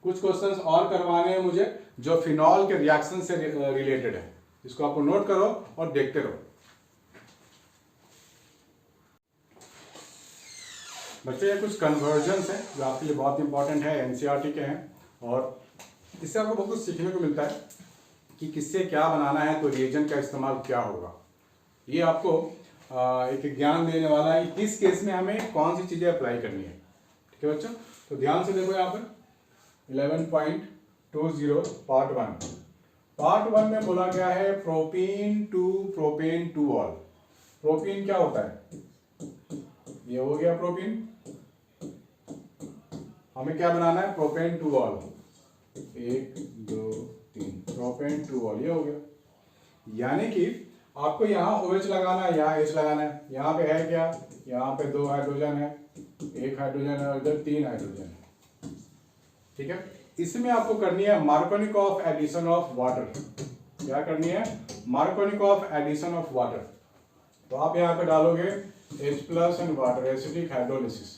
कुछ क्वेश्चंस और करवाने हैं मुझे जो फिनॉल के रिएक्शन से रिलेटेड है, इसको आपको नोट करो और देखते रहो। बच्चों ये कुछ कन्वर्जन्स हैं जो आपके लिए बहुत इंपॉर्टेंट है, एनसीईआरटी के हैं, और इससे आपको बहुत कुछ सीखने को मिलता है कि किससे क्या बनाना है, तो रिएजेंट का इस्तेमाल क्या होगा। ये आपको एक ज्ञान देने वाला है कि किस केस में हमें कौन सी चीज़ें अप्लाई करनी है। ठीक है बच्चों, तो ध्यान से देखो यहाँ पर 11.20 पार्ट 1 में बोला गया है प्रोपीन टू ऑल। प्रोपीन क्या होता है? ये हो गया प्रोपीन। हमें क्या बनाना है? Propane two all. 1 2 3 propane two all, ये हो गया। यानी कि आपको यहाँ OH लगाना है, यहाँ H लगाना है। यहाँ पे है क्या? यहाँ पे 2 हाइड्रोजन है, 1 हाइड्रोजन है और इधर 3 हाइड्रोजन है। ठीक है, इसमें आपको करनी है मार्कोनिकॉफ एडिशन ऑफ वाटर। क्या करनी है? Markovnikov addition of water. तो आप यहाँ पे डालोगे H+ and water, acidic hydrolysis,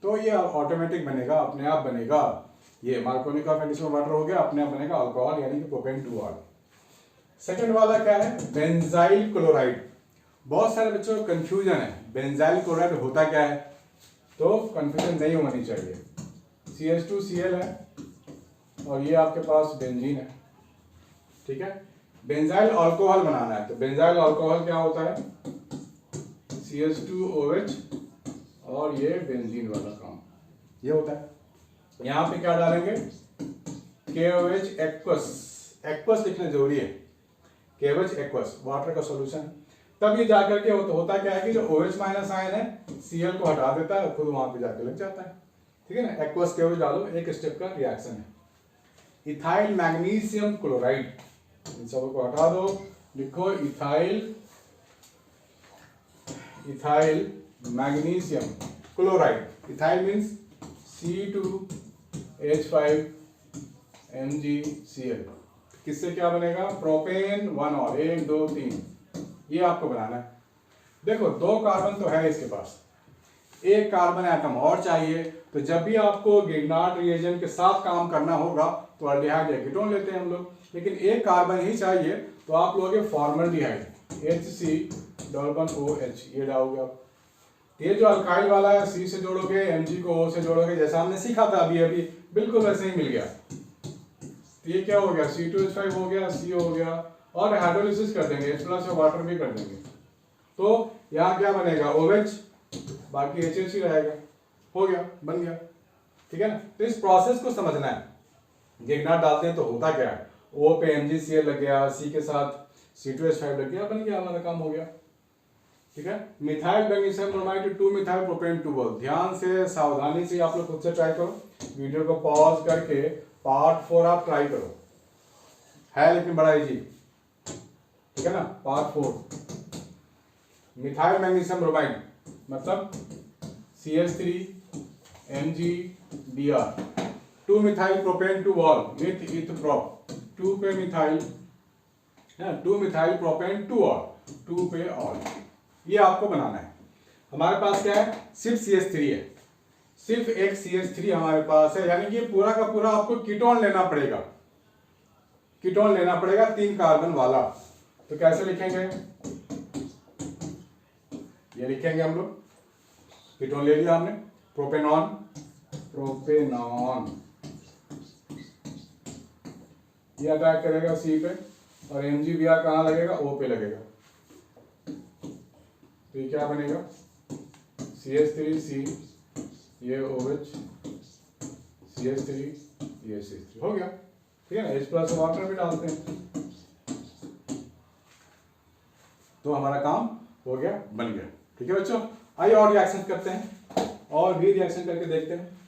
तो ये ऑटोमेटिक बनेगा, अपने आप बनेगा। ये मार्कोनिकॉफ एडिशन ऑफ वाटर हो गया, अपने आप बनेगा अल्कोहल, यानी कि प्रोपेन टू ऑल। सेकेंड वाला क्या है? Benzyl chloride. बहुत सारे बच्चों को कंफ्यूजन है, बेंजाइल क्लोराइड होता क्या है, तो कंफ्यूजन नहीं होनी चाहिए। CH2Cl है और ये आपके पास बेंजीन है। ठीक है। बेंजाइल अल्कोहल बनाना है, तो बेंजाइल अल्कोहल क्या होता है, CH2OH, और ये बेंजीन वाला काम ये होता है। यहाँ पे क्या डालेंगे, KOH एक्वस, एक्वस लिखना जरूरी है, KOH एक्वस वाटर का सॉल्यूशन। तब ये जाकर के होता क्या है कि जो OH माइनस आयन है Cl को हटा देता है, खुद वहां पे जाके लग जाता है, ठीक है ना। एक्वस KOH डालो, एक स्टेप का रिएक्शन है। इथाइल मैग्नीशियम क्लोराइड, इन सबको हटा दो, लिखो ethyl magnesium chloride. Ethyl means C2H5MgCl, किससे क्या बनेगा, प्रोपेन 1 और 1 2 3, ये आपको बनाना है। देखो 2 कार्बन तो है इसके पास, एक कार्बन एटम और चाहिए, तो जब भी आपको गिग्नार्ड रिएजेंट के साथ काम करना होगा तो अल्डिहाइड या कीटोन लेते हैं हम लोग, लेकिन एक कार्बन ही चाहिए तो आप लोगे फॉर्मल्डिहाइड, HC≡OH, ये डालोगे आप। ये जो अल्काइल वाला है C से जोड़ोगे, Mg को O से जोड़ोगे, जैसा हमने सीखा था अभी अभी, बिल्कुल वैसे ही मिल गया। तो ये क्या हो गया, C2H5 हो गया, C हो गया, और हाइड्रोलिसिस कर देंगे, H+ से वाटर भी कर देंगे, तो यहाँ क्या बनेगा, OH, बाकी HH ही रहेगा, हो गया, बन गया, ठीक है ना। तो इस प्रोसेस को समझना है, गिग्नार्ड डालते हैं तो होता क्या है, O पे MgCl लग गया, C के साथ C2H5 लग गया, बन गया, हमारा काम हो गया, ठीक है। Methyl magnesium bromide 2 methyl propane 2 बोल, ध्यान से सावधानी से आप लोग खुद से ट्राई करो, वीडियो को पॉज करके पार्ट 4 आप ट्राई करो, है लेकिन बड़ा इजी, ठीक है ना। पार्ट 4, मिथाइल मैग्नीशियम ब्रोमाइड मतलब CH3MgBr, 2 मिथाइल प्रोपेन 2 वॉल विथ इथप्रोप, 2 पे मिथाइल, 2 मिथाइल प्रोपेन 2 ऑल, 2 पे ऑल, ये आपको बनाना है। हमारे पास क्या है, सिर्फ CH3 है, सिर्फ एक CH3 हमारे पास है, यानी कि पूरा का पूरा आपको कीटोन लेना पड़ेगा, कीटोन लेना पड़ेगा 3 कार्बन वाला। तो कैसे लिखेंगे, ये लिखेंगे हम लोग, कीटोन ले लिया हमने, प्रोपेनॉन, ये अटैक करेगा C पे, और MgBr कहाँ लगेगा, O पे लगेगा, तो ये क्या बनेगा, CH3C, ये OH, CH3, ये CH3, हो गया, ठीक है ना। H+ वाटर भी डालते हैं, तो हमारा काम हो गया, बन गया, ठीक है बच्चों। आइए और रिएक्शन करते हैं, और भी रिएक्शन करके देखते हैं।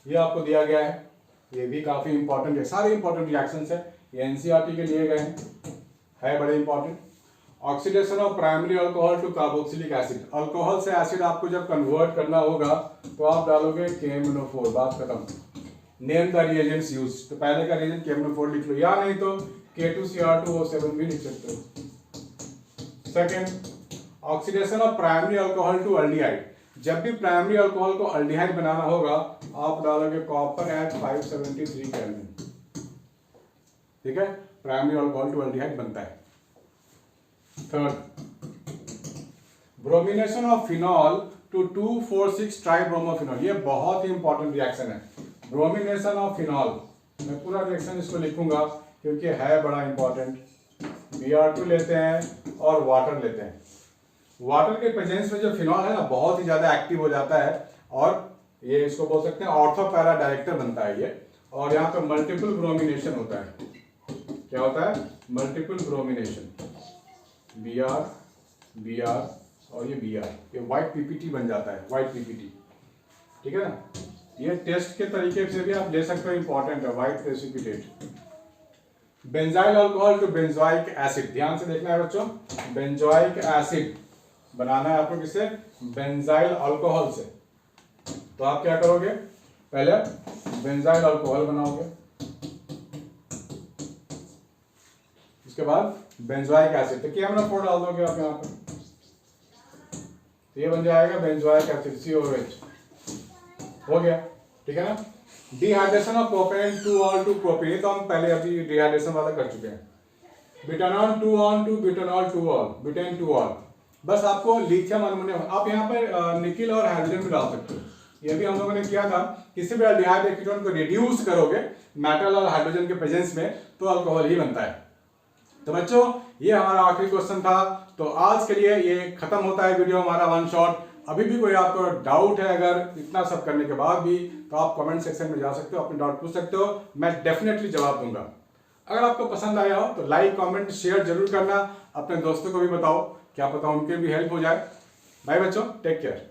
ये आपको दिया गया है, ये भी काफी इंपॉर्टेंट है, सारे इंपॉर्टेंट रिएक्शंस है, ये NCERT के लिए गए हैं, बड़े important. Oxidation of primary alcohol to carboxylic acid, alcohol से एसिड आपको जब कन्वर्ट करना होगा तो आप डालोगे KMnO4, बात खत्म। नेम द रिएजेंट्स यूज, तो पहले का रिएजेंट KMnO4 लिख लो, या नहीं तो K2Cr2O7 भी लिख सकते हो। Second, oxidation of primary alcohol to aldehyde, जब भी प्राइमरी अल्कोहल को अल्डिहाइड बनाना होगा आप डालोगे कॉपर एट 573 केल्विन, ठीक है, प्राइमरी अल्कोहल टू अल्डिहाइड बनता है। Third, bromination of phenol to 2,4,6 tribromophenol, ये बहुत ही इंपॉर्टेंट रिएक्शन है, ब्रोमिनेशन ऑफ फिनॉल, मैं पूरा रिएक्शन इसको लिखूंगा क्योंकि है बड़ा इंपॉर्टेंट। Br2 लेते हैं और वाटर लेते हैं, वाटर के प्रेजेंस में जो फिनॉल है ना बहुत ही ज्यादा एक्टिव हो जाता है, और ये इसको बोल सकते हैं ऑर्थो पैरा डायरेक्टर बनता है ये, और यहाँ पे मल्टीपल ब्रोमिनेशन होता है, क्या होता है, मल्टीपल ब्रोमिनेशन, Br और ये Br, ये व्हाइट PPT बन जाता है, व्हाइट PPT, ठीक है ना। ये टेस्ट के तरीके से भी आप ले सकते हो, इंपॉर्टेंट है, white precipitate. Benzyl alcohol to benzoic acid, ध्यान से देखना है बच्चों, बेंजोइक एसिड बनाना है आपको किससे, बेंजाइल अल्कोहल से। तो आप क्या करोगे, पहले बेंजाइल अल्कोहल बनाओगे, उसके बाद बेंजोइक एसिड, तो KMnO4 डाल दोगे आप यहाँ पर, तो ये बन जाएगा बेंजोइक एसिड COH, हो गया, ठीक है ना। Dehydration of propane 2 to propane, तो हम पहले अभी डिहाइड्रेशन वाला कर चुके हैं। ब्यूटानॉल 2 टू ब्यूटानॉल 2 ब्यूटेन 2, बस आपको लिथियम अल्युमिनियम, आप यहाँ पर निकिल और हाइड्रोजन भी डाल सकते हो, ये भी हम लोगों ने किया था। किसी भी एल्डिहाइड कीटोन को रिड्यूस करोगे मेटल और हाइड्रोजन के प्रेजेंस में तो अल्कोहल ही बनता है, तो बच्चों ये हमारा आखिरी क्वेश्चन था। तो आज के लिए ये खत्म होता है वीडियो हमारा वन शॉट। अभी भी कोई आपको डाउट है अगर इतना सब करने के बाद भी, तो आप कमेंट सेक्शन में जा सकते हो, अपने डाउट पूछ सकते हो, मैं डेफिनेटली जवाब दूंगा। अगर आपको पसंद आया हो तो लाइक कमेंट शेयर जरूर करना, अपने दोस्तों को भी बताओ, क्या पता उनके भी हेल्प हो जाए। बाय बच्चों, टेक केयर।